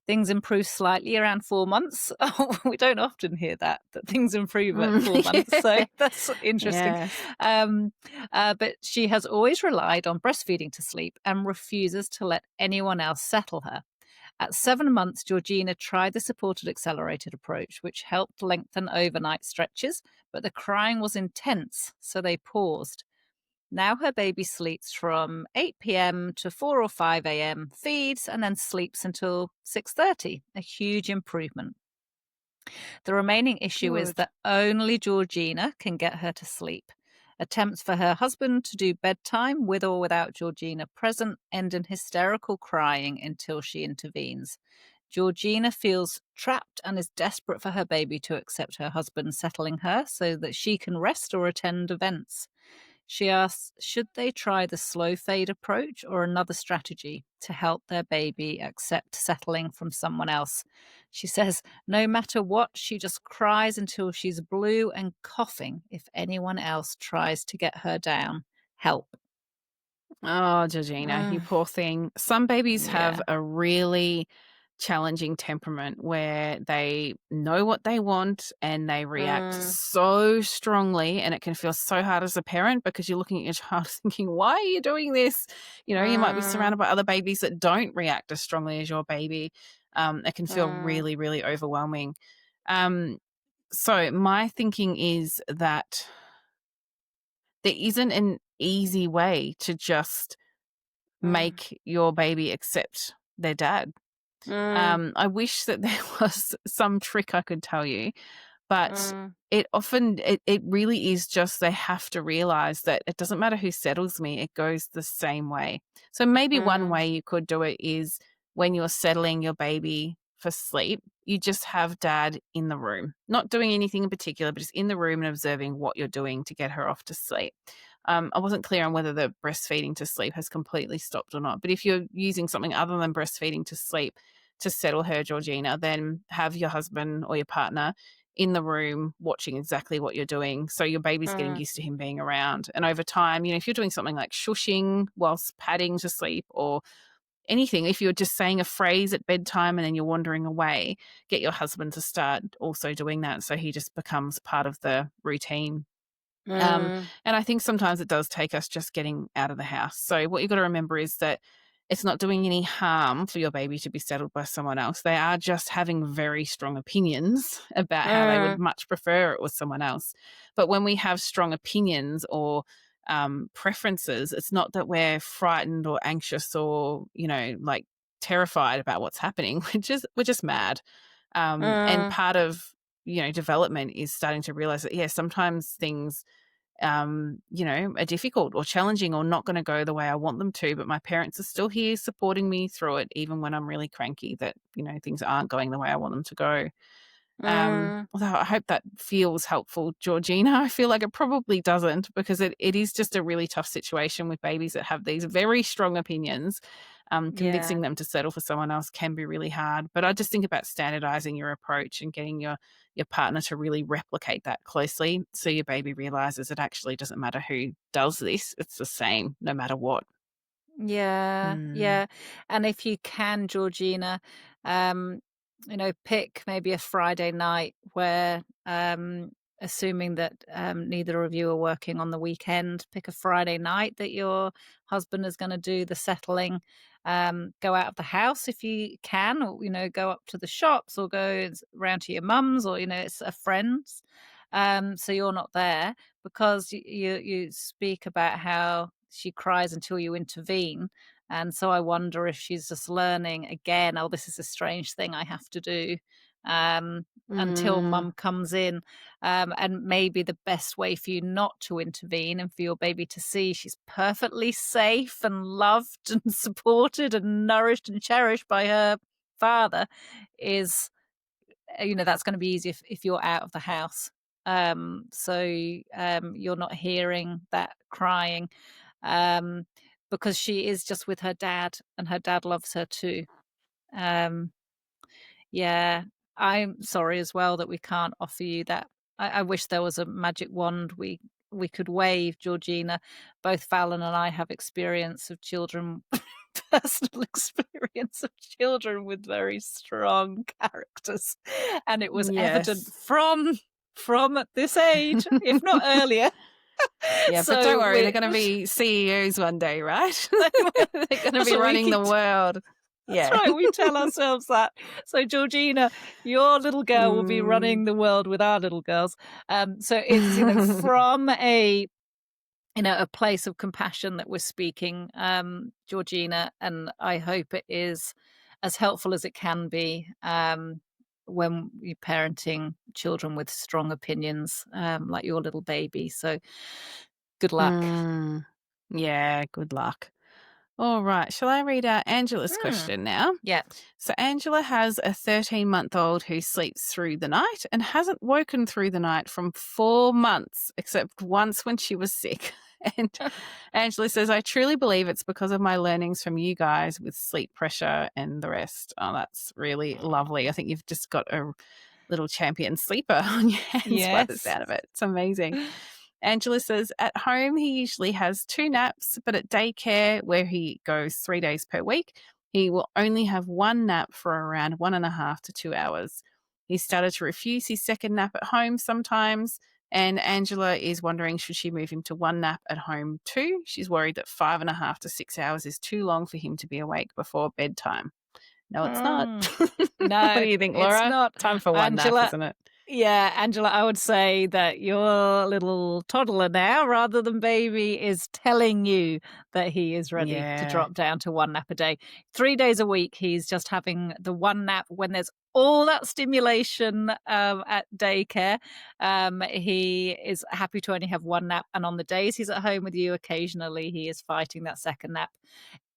Things improved slightly around 4 months. Oh, we don't often hear that things improve at 4 months. So Yeah. that's interesting. Yes. Um, but she has always relied on breastfeeding to sleep and refuses to let anyone else settle her. At 7 months, Georgina tried the supported accelerated approach, which helped lengthen overnight stretches, but the crying was intense, so they paused. Now her baby sleeps from 8 p.m. to 4 or 5 a.m., feeds, and then sleeps until 6:30, a huge improvement. The remaining issue is Good. that only Georgina can get her to sleep. Attempts for her husband to do bedtime with or without Georgina present end in hysterical crying until she intervenes. Georgina feels trapped and is desperate for her baby to accept her husband settling her so that she can rest or attend events. She asks, should they try the slow fade approach or another strategy to help their baby accept settling from someone else? She says, no matter what, she just cries until she's blue and coughing if anyone else tries to get her down. Help. Oh, Georgina, you Mm, poor thing. Some babies have yeah. a really challenging temperament where they know what they want and they react Mm, so strongly. And it can feel so hard as a parent because you're looking at your child thinking, why are you doing this? You might be mm, surrounded by other babies that don't react as strongly as your baby. It can feel mm, really, really overwhelming. Um, so, my thinking is that there isn't an easy way to just mm, make your baby accept their dad. mm, I wish that there was some trick I could tell you, but mm, it really is just they have to realize that it doesn't matter who settles me, it goes the same way. So maybe one mm, way you could do it is when you're settling your baby for sleep, you just have dad in the room, not doing anything in particular, but just in the room and observing what you're doing to get her off to sleep. I wasn't clear on whether the breastfeeding to sleep has completely stopped or not, but if you're using something other than breastfeeding to sleep to settle her, Georgina, then have your husband or your partner in the room watching exactly what you're doing. So your baby's getting mm, used to him being around. And over time, if you're doing something like shushing whilst padding to sleep or anything, if you're just saying a phrase at bedtime and then you're wandering away, get your husband to start also doing that so he just becomes part of the routine. mm, And I think sometimes it does take us just getting out of the house. So what you've got to remember is that it's not doing any harm for your baby to be settled by someone else. They are just having very strong opinions about how they would mm, much prefer it with someone else. But when we have strong opinions or preferences, it's not that we're frightened or anxious or, like terrified about what's happening. We're just mad. And mm, part of, development is starting to realize that, yeah, sometimes things are difficult or challenging or not going to go the way I want them to, but my parents are still here supporting me through it, even when I'm really cranky that, things aren't going the way I want them to go. mm. Although I hope that feels helpful, Georgina. I feel like it probably doesn't because it is just a really tough situation with babies that have these very strong opinions. Yeah. Convincing them to settle for someone else can be really hard. But I just think about standardizing your approach and getting your partner to really replicate that closely so your baby realizes it actually doesn't matter who does this, it's the same no matter what. Yeah, Mm. yeah. And if you can, Georgina, um, pick maybe a Friday night where, assuming that neither of you are working on the weekend, pick a Friday night that your husband is going to do the settling. Go out of the house if you can, or go up to the shops, or go round to your mum's, or it's a friend's. So you're not there, because you speak about how she cries until you intervene, and so I wonder if she's just learning again, "Oh, this is a strange thing I have to do," until Mm, mum comes in. And maybe the best way for you not to intervene, and for your baby to see she's perfectly safe and loved and supported and nourished and cherished by her father, is, that's going to be easy if you're out of the house. So you're not hearing that crying, um, because she is just with her dad, and her dad loves her too. Um, yeah, I'm sorry as well that we can't offer you that. I wish there was a magic wand we could wave, Georgina. Both Fallon and I have experience of children, personal experience of children with very strong characters, and it was evident yes. from at this age, if not earlier. Yeah, but don't So worry, they're we going to be CEOs one day, right? they will. They're going to That's be what we running the keep. world. That's Yeah. right, we tell ourselves that. So, Georgina, your little girl will be Mm. running the world with our little girls. So it's, from a place of compassion that we're speaking, Georgina, and I hope it is as helpful as it can be, when you're parenting children with strong opinions, like your little baby. So, good luck. Mm. Yeah, good luck. All right. Shall I read out Angela's Hmm. question now? Yeah. So, Angela has a 13-month-old who sleeps through the night and hasn't woken through the night from 4 months, except once when she was sick. And Angela says, I truly believe it's because of my learnings from you guys with sleep pressure and the rest. Oh, that's really lovely. I think you've just got a little champion sleeper on your hands by the Yes. sound of it. It's amazing. Angela says, at home, he usually has 2 naps, but at daycare, where he goes 3 days per week, he will only have one nap for around 1.5 to 2 hours. He started to refuse his second nap at home sometimes, and Angela is wondering, should she move him to one nap at home too? She's worried that 5.5 to 6 hours is too long for him to be awake before bedtime. No, it's not. Mm. What do No, you think, it's Laura? not. Time for one nap, Angela, isn't it? yeah, Angela, I would say that your little toddler now, rather than baby, is telling you that he is ready to Yeah. drop down to one nap a day. 3 days a week, he's just having the one nap when there's all that stimulation, at daycare. He is happy to only have one nap. And on the days he's at home with you, occasionally he is fighting that second nap.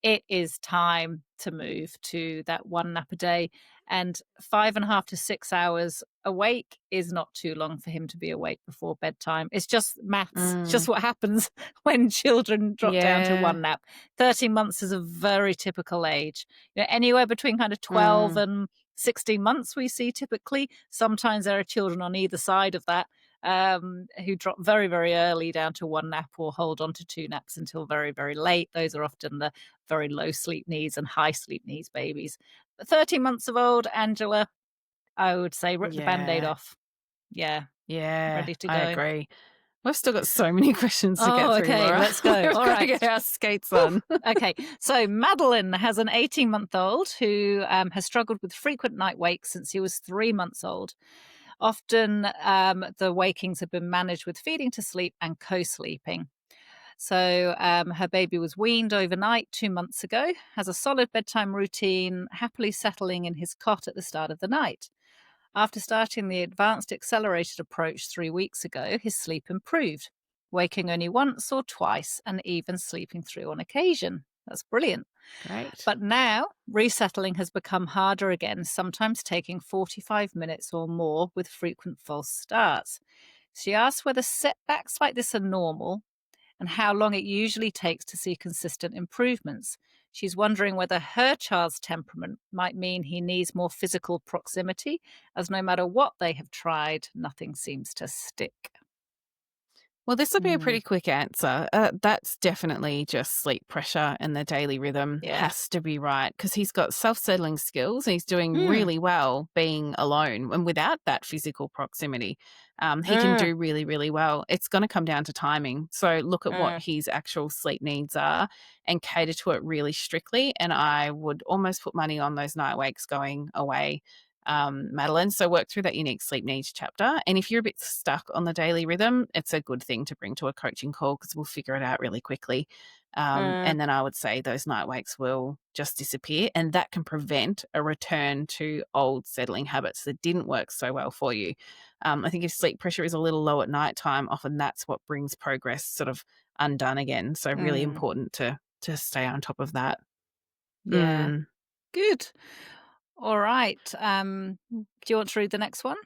It is time to move to that one nap a day. And 5.5 to 6 hours awake is not too long for him to be awake before bedtime. It's just maths. It's Mm. just what happens when children drop down to Yeah. one nap. 13 months is a very typical age. Anywhere between kind of 12 Mm. and 16 months, we see typically. Sometimes there are children on either side of that, who drop very, very early down to one nap, or hold on to two naps until very, very late. Those are often the very low sleep needs and high sleep needs babies. 13 months of old, Angela, I would say rip the Band-Aid Yeah. off. Yeah, Yeah. ready to I go. agree. We've still got so many questions to get Oh, through, okay, Laura. let's go. We've All got to right. get our skates on. Okay, so Madeline has an 18-month-old who, has struggled with frequent night wakes since he was 3 months old. Often, the wakings have been managed with feeding to sleep and co-sleeping. So her baby was weaned overnight 2 months ago, has a solid bedtime routine, happily settling in his cot at the start of the night. After starting the advanced accelerated approach 3 weeks ago, his sleep improved, waking only once or twice and even sleeping through on occasion. That's brilliant. Great. But now, resettling has become harder again, sometimes taking 45 minutes or more with frequent false starts. She asks whether setbacks like this are normal and how long it usually takes to see consistent improvements. She's wondering whether her child's temperament might mean he needs more physical proximity, as no matter what they have tried, nothing seems to stick. Well, this will be a Mm, pretty quick answer. That's definitely just sleep pressure, and the daily rhythm yeah. has to be right because he's got self settling skills. He's doing Mm, really well being alone and without that physical proximity. He can mm, do really, really well. It's going to come down to timing. So look at what mm, his actual sleep needs are and cater to it really strictly. And I would almost put money on those night wakes going away, Madeline. So work through that unique sleep needs chapter. And if you're a bit stuck on the daily rhythm, it's a good thing to bring to a coaching call because we'll figure it out really quickly. mm, And then I would say those night wakes will just disappear, and that can prevent a return to old settling habits that didn't work so well for you. I think if sleep pressure is a little low at night time, often that's what brings progress sort of undone again. So really mm. important to stay on top of that. Yeah. Mm. Good. All right. Do you want to read the next one?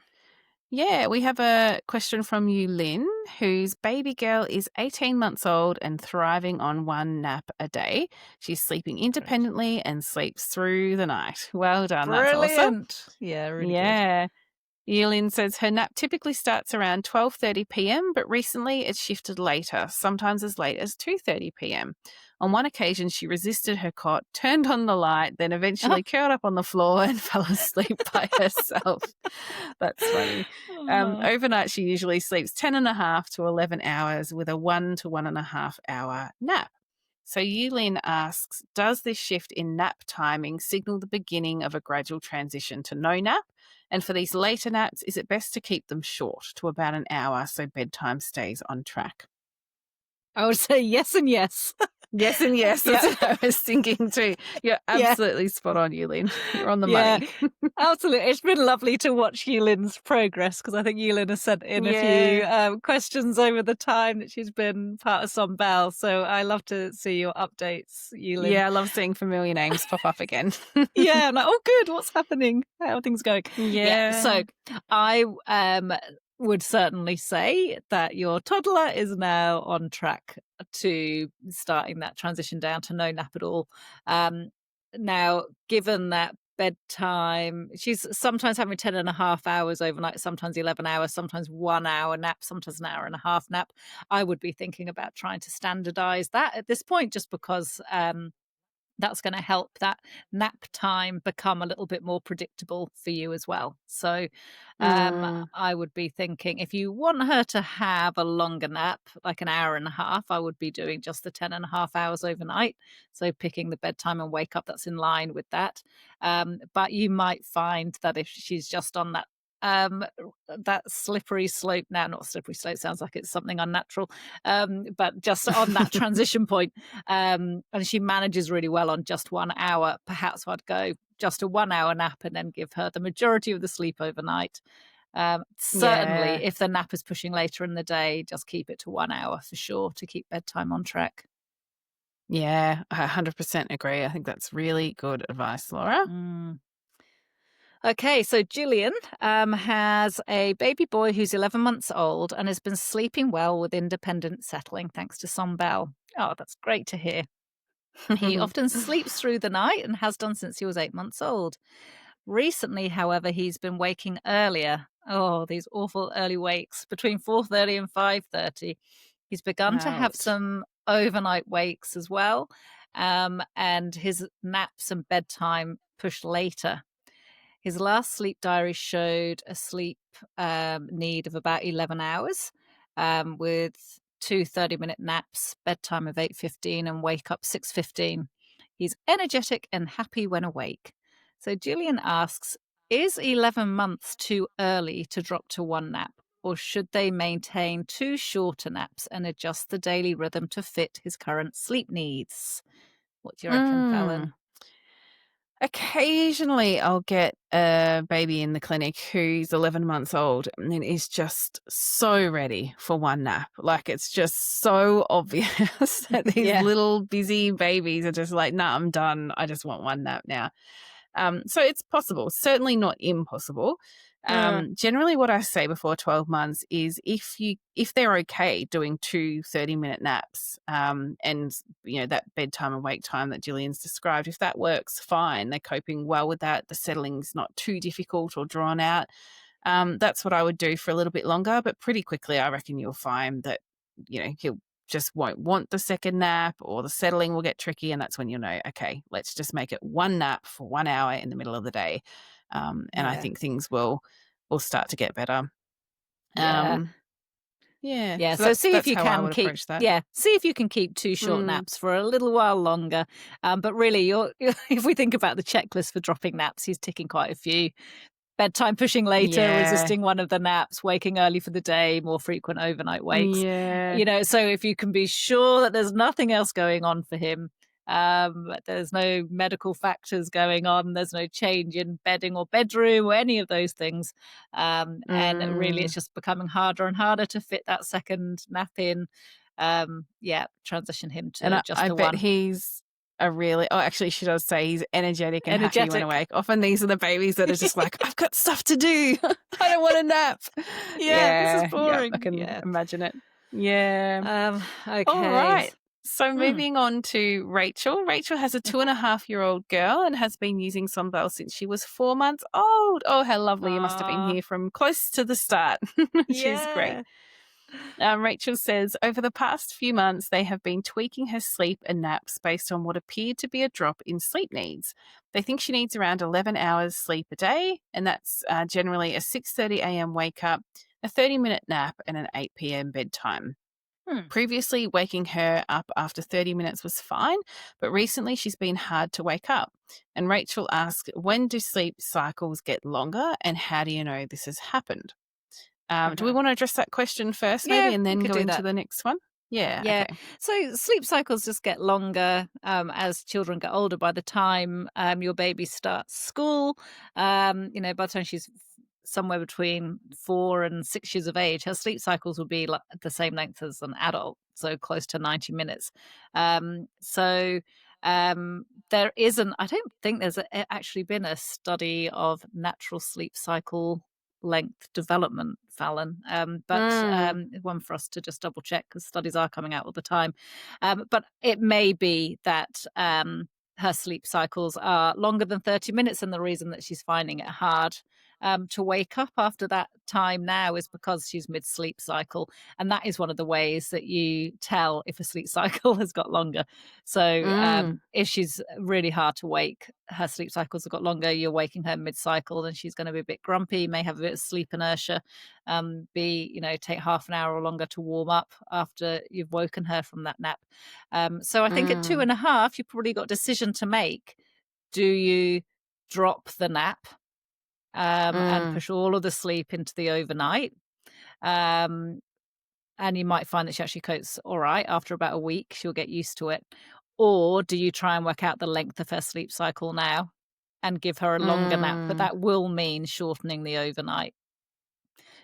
Yeah, we have a question from you, Lynn, whose baby girl is 18 months old and thriving on one nap a day. She's sleeping Great. independently and sleeps through the night. Well done. That's awesome. Brilliant. Yeah, really good. Yeah. Yulin says her nap typically starts around 12:30 p.m., but recently it's shifted later, sometimes as late as 2:30 p.m. On one occasion, she resisted her cot, turned on the light, then eventually curled up on the floor and fell asleep by herself. That's funny. Oh. Overnight, she usually sleeps 10.5 to 11 hours with a 1 to 1.5 hour nap. So Yulin asks, does this shift in nap timing signal the beginning of a gradual transition to no nap? And for these later naps, is it best to keep them short to about an hour so bedtime stays on track? I would say yes and yes. Yes, and yes, that's Yeah. what I was thinking too. You're Yeah. absolutely spot on, Yulin. You're on the Yeah. money. Absolutely. It's been lovely to watch Yulin's progress because I think Yulin has sent in a few Yeah. questions over the time that she's been part of Some Bell. So I love to see your updates, Yulin. Yeah, I love seeing familiar names pop up again. Yeah, I'm like, oh, good. What's happening? How are things going? Yeah. Yeah. So I would certainly say that your toddler is now on track to starting that transition down to no nap at all. Um, Now, given that bedtime, she's sometimes having 10.5 hours overnight, sometimes 11 hours, sometimes 1 hour nap, sometimes an hour and a half nap. I would be thinking about trying to standardize that at this point, just because that's going to help that nap time become a little bit more predictable for you as well. So Mm, I would be thinking if you want her to have a longer nap, like an hour and a half, I would be doing just the 10.5 hours overnight. So picking the bedtime and wake up that's in line with that. But you might find that if she's just on um that slippery slope now, not slippery slope, sounds like it's something unnatural, but just on that transition point, and she manages really well on just 1 hour, perhaps I'd go just a 1 hour nap and then give her the majority of the sleep overnight. Certainly, yeah. if the nap is pushing later in the day, just keep it to 1 hour for sure to keep bedtime on track. Yeah, I 100% agree. I think that's really good advice, Laura. Mm. Okay, so Gillian has a baby boy who's 11 months old and has been sleeping well with independent settling thanks to Som Bell. Oh, that's great to hear. He often sleeps through the night and has done since he was 8 months old. Recently, however, he's been waking earlier. Oh, these awful early wakes between 4:30 and 5:30. He's begun to have Ouch. some overnight wakes as well, and his naps and bedtime pushed later. His last sleep diary showed a sleep need of about 11 hours, with two 30-minute naps, bedtime of 8:15 and wake up 6:15. He's energetic and happy when awake. So Julian asks, is 11 months too early to drop to one nap, or should they maintain two shorter naps and adjust the daily rhythm to fit his current sleep needs? What do you reckon, Mm. Fallon? Occasionally, I'll get a baby in the clinic who's 11 months old and is just so ready for one nap. Like, it's just so obvious that these Yeah. little busy babies are just like, nah, I'm done. I just want one nap now. So it's possible, certainly not impossible. Uh, Generally, what I say before 12 months is if they're okay doing two 30-minute naps, and that bedtime and wake time that Gillian's described, if that works, fine. They're coping well with that. The settling's not too difficult or drawn out. That's what I would do for a little bit longer, but pretty quickly, I reckon you'll find that he'll just won't want the second nap, or the settling will get tricky. And that's when you'll know, okay, let's just make it one nap for 1 hour in the middle of the day. And I Yeah. think things will start to get better. Yeah. Um, yeah. Yeah, So so that's see if that's you how I can would keep approach that. yeah, see if you can keep 2 short Mm, naps for a little while longer. But really, if we think about the checklist for dropping naps, he's ticking quite a few. Bedtime pushing later, yeah. resisting one of the naps, waking early for the day, more frequent overnight wakes. Yeah. So if you can be sure that there's nothing else going on for him, there's no medical factors going on, there's no change in bedding or bedroom or any of those things. And really, Mm. it's just becoming harder and harder to fit that second nap in. Yeah, transition him And to I just I the bet one. he's a really oh, actually, she does say he's energetic and happy when Energetic. awake. Often these are the babies that are just like, "I've got stuff to do. I don't want a nap." Yeah, this is Yeah, yeah, I boring. can Yeah. imagine it. Yeah. All Okay. right. So Mm. moving on to Rachel. Rachel has a 2.5-year-old girl and has been using Sonbel since she was 4 months old. Oh, how lovely. You must have been Aw, here from close to the start. She's great. yeah. Rachel says, over the past few months, they have been tweaking her sleep and naps based on what appeared to be a drop in sleep needs. They think she needs around 11 hours sleep a day, and that's generally a 6:30 a.m. wake up, a 30-minute nap, and an 8 p.m. bedtime. Hmm. Previously, waking her up after 30 minutes was fine, but recently she's been hard to wake up. And Rachel asks, when do sleep cycles get longer, and how do you know this has happened? Do we Uh-huh. want to address that question first, maybe, Yeah, and we then could go do into that. the next one? Yeah, Yeah. okay. So sleep cycles just get longer as children get older. By the time your baby starts school, by the time she's somewhere between 4 and 6 years of age, her sleep cycles will be like the same length as an adult, so close to 90 minutes. So there isn't, I don't think there's actually been a study of natural sleep cycle length development, Fallon. But Mm, one for us to just double check because studies are coming out all the time. But it may be that her sleep cycles are longer than 30 minutes, and the reason that she's finding it hard to wake up after that time now is because she's mid sleep cycle. And that is one of the ways that you tell if a sleep cycle has got longer. So mm, if she's really hard to wake, her sleep cycles have got longer, you're waking her mid cycle, then she's going to be a bit grumpy, may have a bit of sleep inertia, take half an hour or longer to warm up after you've woken her from that nap. So I think at two mm, and a half, you've probably got a decision to make. Do you drop the nap and mm, push all of the sleep into the overnight? Um, and you might find that she actually copes all right after about a week. She'll get used to it. Or do you try and work out the length of her sleep cycle now and give her a longer nap? But mm. that will mean shortening the overnight.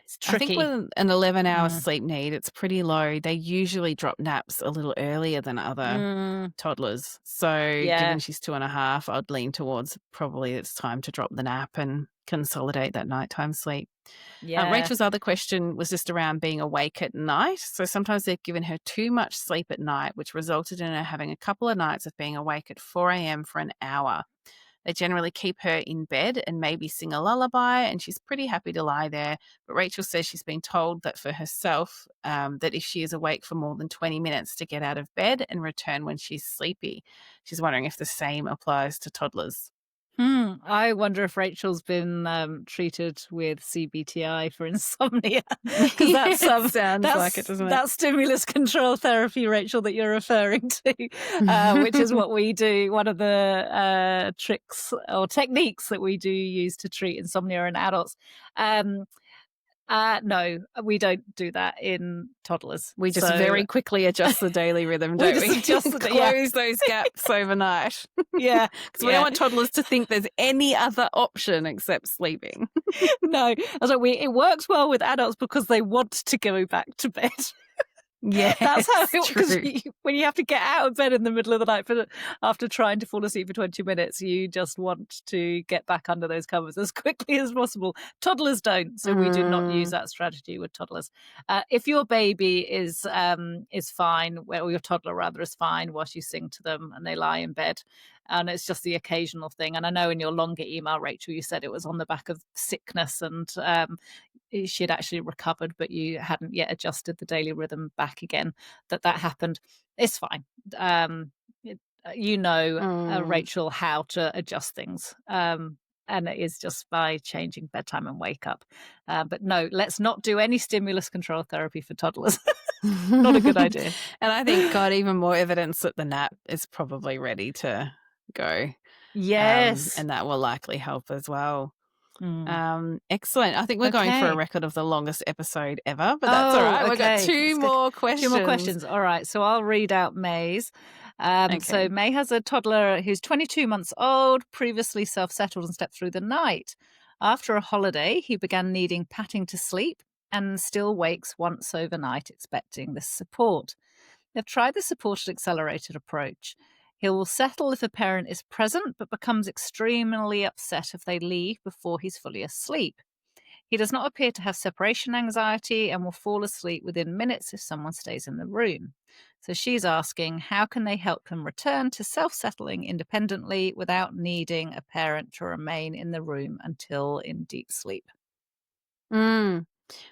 It's I think tricky. with an 11-hour Mm, sleep need, it's pretty low. They usually drop naps a little earlier than other mm, toddlers. So, yeah, given she's 2.5, I'd lean towards probably it's time to drop the nap and consolidate that nighttime sleep. yeah. Rachel's other question was just around being awake at night. So sometimes they've given her too much sleep at night, which resulted in her having a couple of nights of being awake at 4 a.m. for an hour. They generally keep her in bed and maybe sing a lullaby, and she's pretty happy to lie there. But Rachel says she's been told that for herself, that if she is awake for more than 20 minutes, to get out of bed and return when she's sleepy. She's wondering if the same applies to toddlers. I wonder if Rachel's been treated with CBTI for insomnia because Yeah, it sounds like it, doesn't it? that's stimulus control therapy, Rachel, that you're referring to, which is what we do. One of the tricks or techniques that we do use to treat insomnia in adults. Um, no, we don't do that in toddlers. We just So very quickly adjust the daily rhythm, we don't just we? adjusted it. Yeah, Close those gaps overnight. yeah, Because we don't yeah. want toddlers to think there's any other option except sleeping. No, I was like, it works well with adults because they want to go back to bed. That's how Yes, it because true. when you have to get out of bed in the middle of the night after trying to fall asleep for 20 minutes, you just want to get back under those covers as quickly as possible. Toddlers don't, so we do not use Mm, that strategy with toddlers. If your baby is fine, or your toddler rather is fine whilst you sing to them and they lie in bed, and it's just the occasional thing. And I know in your longer email, Rachel, you said it was on the back of sickness and she'd actually recovered, but you hadn't yet adjusted the daily rhythm back again, that happened. It's fine. It, Mm. Rachel, how to adjust things. And it is just by changing bedtime and wake up. But no, let's not do any stimulus control therapy for toddlers. Not a good And idea. I think, God, even more evidence that the nap is probably ready to go, Yes. and that will likely help as well. Mm. Excellent. I think we're going for a Okay. record of the longest episode ever, but that's all Oh, right. We've got okay. 2 Let's go. more 2 more questions. questions. All right. So I'll read out May's. So Okay. May has a toddler who's 22 months old, previously self settled and slept through the night. After a holiday, he began needing patting to sleep and still wakes once overnight, expecting this support. They've tried the supported accelerated approach. He will settle if a parent is present, but becomes extremely upset if they leave before he's fully asleep. He does not appear to have separation anxiety and will fall asleep within minutes if someone stays in the room. So she's asking, how can they help him return to self settling independently without needing a parent to remain in the room until in deep sleep? Mm.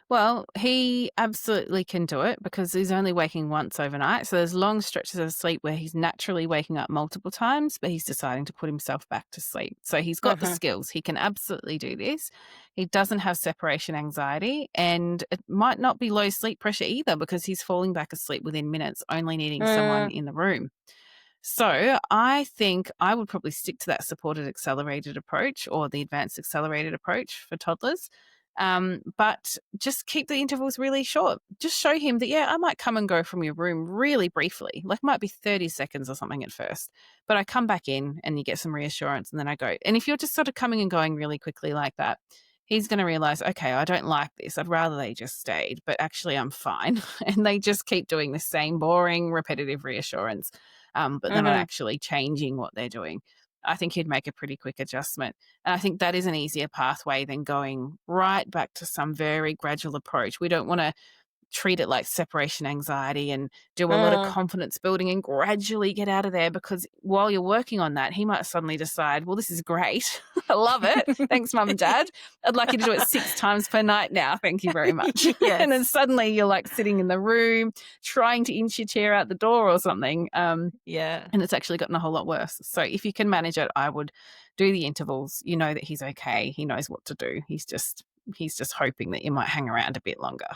Well, he absolutely can do it because he's only waking once overnight. So there's long stretches of sleep where he's naturally waking up multiple times, but he's deciding to put himself back to sleep. So he's got the Uh-huh. skills. He can absolutely do this. He doesn't have separation anxiety, and it might not be low sleep pressure either because he's falling back asleep within minutes, only needing someone in the room. So I think I would probably stick to that supported accelerated approach or the advanced accelerated approach for toddlers. But just keep the intervals really short. Just show him that, yeah, I might come and go from your room really briefly, like might be 30 seconds or something at first, but I come back in and you get some reassurance and then I go. And if you're just sort of coming and going really quickly like that, he's going to realize, okay, I don't like this. I'd rather they just stayed, but actually I'm fine. And they just keep doing the same boring, repetitive reassurance, but they're not Uh-huh. actually changing what they're doing. I think he'd make a pretty quick adjustment. And I think that is an easier pathway than going right back to some very gradual approach. We don't want to treat it like separation anxiety and do a lot of Uh, confidence building and gradually get out of there because while you're working on that, he might suddenly decide, well, this is great. I love it. Thanks, mum and dad. I'd like you to do it 6 times per night now. Thank you very much. And then yes. suddenly you're like sitting in the room trying to inch your chair out the door or something. Yeah. And it's actually gotten a whole lot worse. So if you can manage it, I would do the intervals. You know that he's okay. He knows what to do. He's just hoping that you might hang around a bit longer.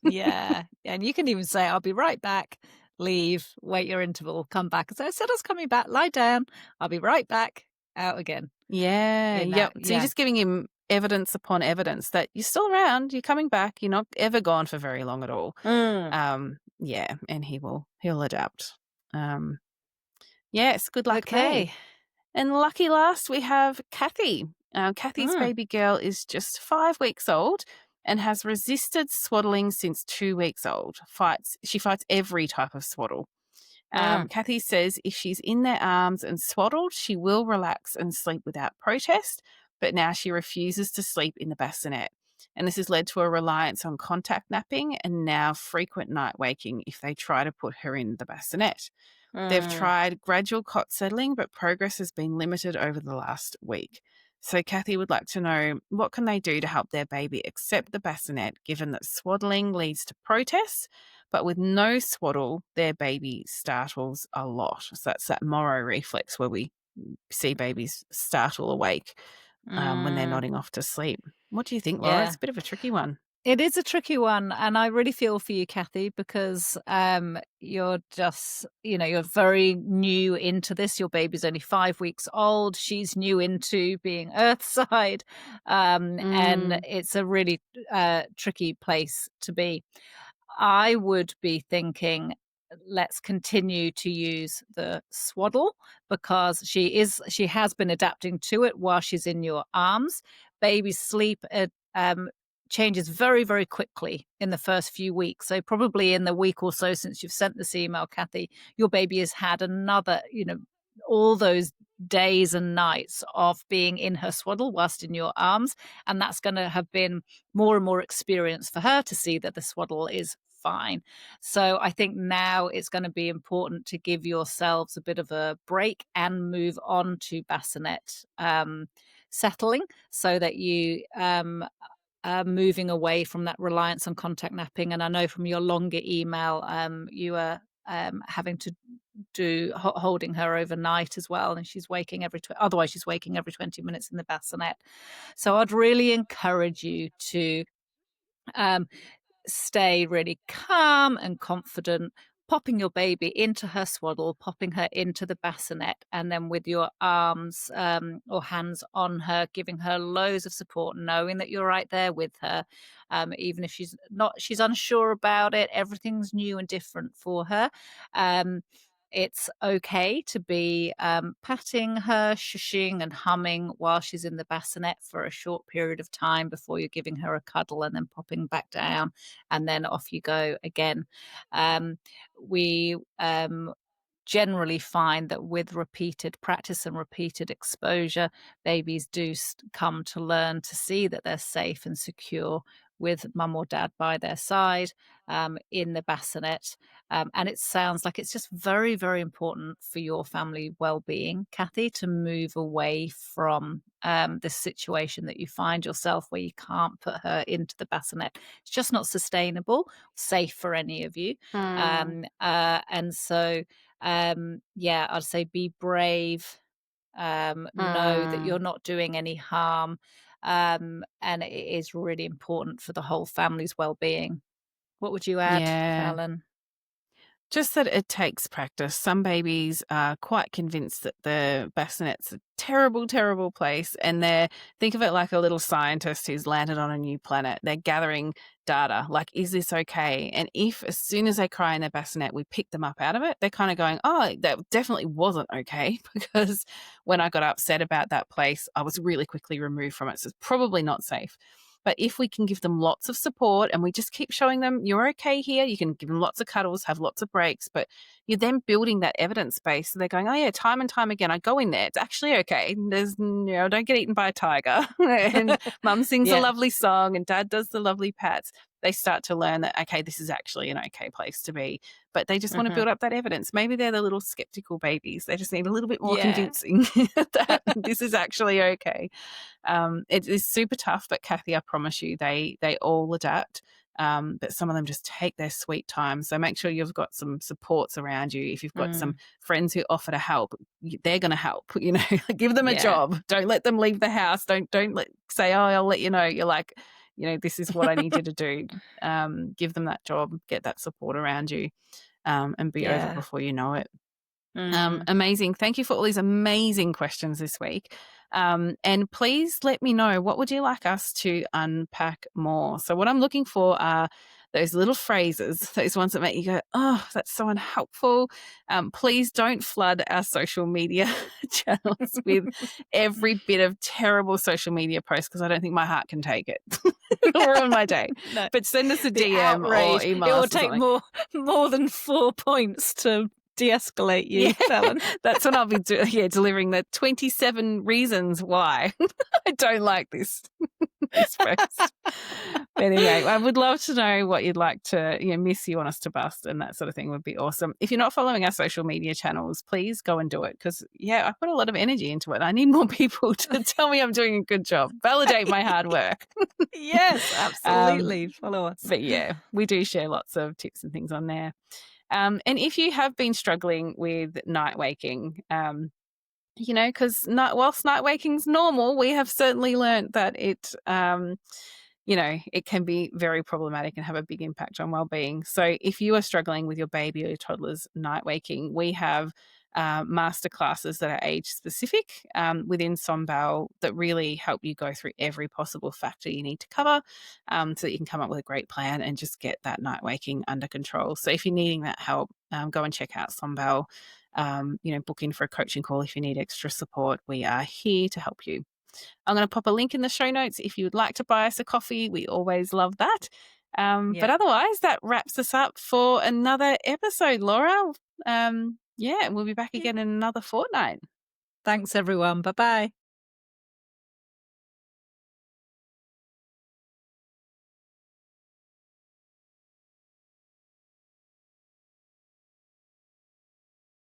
Yeah. And you can even say, I'll be right back, leave, wait your interval, come back. So I said I was coming back, lie down, I'll be right back, out again. Yeah, yep. So you're Yeah. just giving him evidence upon evidence that you're still around, you're coming back, you're not ever gone for very long at all. Mm. Yeah, and he'll adapt. Um, yes, good luck there. Okay. And lucky last, we have Kathy. Kathy's Mm. baby girl is just 5 weeks old and has resisted swaddling since 2 weeks old. She fights every type of swaddle. Mm. Kathy says if she's in their arms and swaddled, she will relax and sleep without protest, but now she refuses to sleep in the bassinet. And this has led to a reliance on contact napping and now frequent night waking if they try to put her in the bassinet. They've Mm. tried gradual cot settling, but progress has been limited over the last week. So Kathy would like to know what can they do to help their baby accept the bassinet, given that swaddling leads to protests, but with no swaddle, their baby startles a lot. So that's that Moro reflex where we see babies startle awake when they're Mm. nodding off to sleep. What do you think, Laura? It's Yeah. a bit of a tricky one. It is a tricky one, and I really feel for you, Kathy, because you're just, you're very new into this. Your baby's only 5 weeks old. She's new into being Earthside, and Mm, it's a really tricky place to be. I would be thinking, let's continue to use the swaddle because she has been adapting to it while she's in your arms. Baby's sleep changes very, very quickly in the first few weeks. So probably in the week or so since you've sent this email, Kathy, your baby has had another, all those days and nights of being in her swaddle whilst in your arms. And that's going to have been more and more experience for her to see that the swaddle is fine. So I think now it's going to be important to give yourselves a bit of a break and move on to bassinet settling so that you moving away from that reliance on contact napping. And I know from your longer email, you are having to do holding her overnight as well, and she's waking otherwise she's waking every 20 minutes in the bassinet. So I'd really encourage you to um, stay really calm and confident, popping your baby into her swaddle, popping her into the bassinet, and then with your arms or hands on her, giving her loads of support, knowing that you're right there with her. Even if she's unsure about it, everything's new and different for her. It's okay to be patting her, shushing and humming while she's in the bassinet for a short period of time before you're giving her a cuddle and then popping back down, and then off you go again. We generally find that with repeated practice and repeated exposure, babies do come to learn to see that they're safe and secure with mum or dad by their side in the bassinet. And it sounds like it's just very, very important for your family well-being, Kathy, to move away from this situation that you find yourself where you can't put her into the bassinet. It's just not sustainable, safe for any of you. Mm, And so yeah, I'd say be brave, know that mm, you're not doing any harm, and it is really important for the whole family's well-being. What would you add, yeah. Fallon? Just that it takes practice. Some babies are quite convinced that the bassinet's a terrible, terrible place, and think of it like a little scientist who's landed on a new planet. They're gathering data, like, is this okay? And if as soon as they cry in their bassinet, we pick them up out of it, they're kind of going, oh, that definitely wasn't okay because when I got upset about that place, I was really quickly removed from it. So it's probably not safe. But if we can give them lots of support and we just keep showing them you're okay here, you can give them lots of cuddles, have lots of breaks, but you're then building that evidence base. So they're going, oh yeah, time and time again, I go in there. It's actually okay. Don't get eaten by a tiger. And mum sings a Yeah. lovely song and dad does the lovely pats. They start to learn that, okay, this is actually an okay place to be. But they just want to Mhm. build up that evidence. Maybe they're the little skeptical babies. They just need a little bit more Yeah. convincing that this is actually okay. It is super tough, but Kathy, I promise you, they all adapt. But some of them just take their sweet time. So make sure you've got some supports around you. If you've got some Mm. friends who offer to help, they're going to help. You know, give them a Yeah. job. Don't let them leave the house. Say, oh, I'll let you know. You're like, this is what I need you to do. Give them that job. Get that support around you, and be over Yeah. before you know it. Mm. Amazing. Thank you for all these amazing questions this week. And please let me know, what would you like us to unpack more? So, what I'm looking for are those little phrases, those ones that make you go, oh, that's so unhelpful. Please don't flood our social media channels with every bit of terrible social media posts because I don't think my heart can take it. It'll ruin my day. No, But send us a the DM or outrage. It email will us or take something. more than 4 points to de-escalate you, Yeah, Fallon. that's what I'll be delivering the 27 reasons why I don't like this post. But anyway, I would love to know what you'd like to, miss you want us to bust, and that sort of thing would be awesome. If you're not following our social media channels, please go and do it because, I put a lot of energy into it. I need more people to tell me I'm doing a good job, validate my hard work. Yes, um, absolutely. Follow us. but yeah, we do share lots of tips and things on there. And if you have been struggling with night waking, because whilst night waking's normal, we have certainly learnt that it can be very problematic and have a big impact on well-being. So if you are struggling with your baby or your toddler's night waking, we have master classes that are age specific within SOMBAL that really help you go through every possible factor you need to cover so that you can come up with a great plan and just get that night waking under control. So if you're needing that help, go and check out SOMBAL. Book in for a coaching call if you need extra support. We are here to help you. I'm going to pop a link in the show notes if you would like to buy us a coffee. We always love that. But Yeah. otherwise, that wraps us up for another episode, Laura. We'll be back Yeah. again in another fortnight. Thanks, everyone. Bye-bye.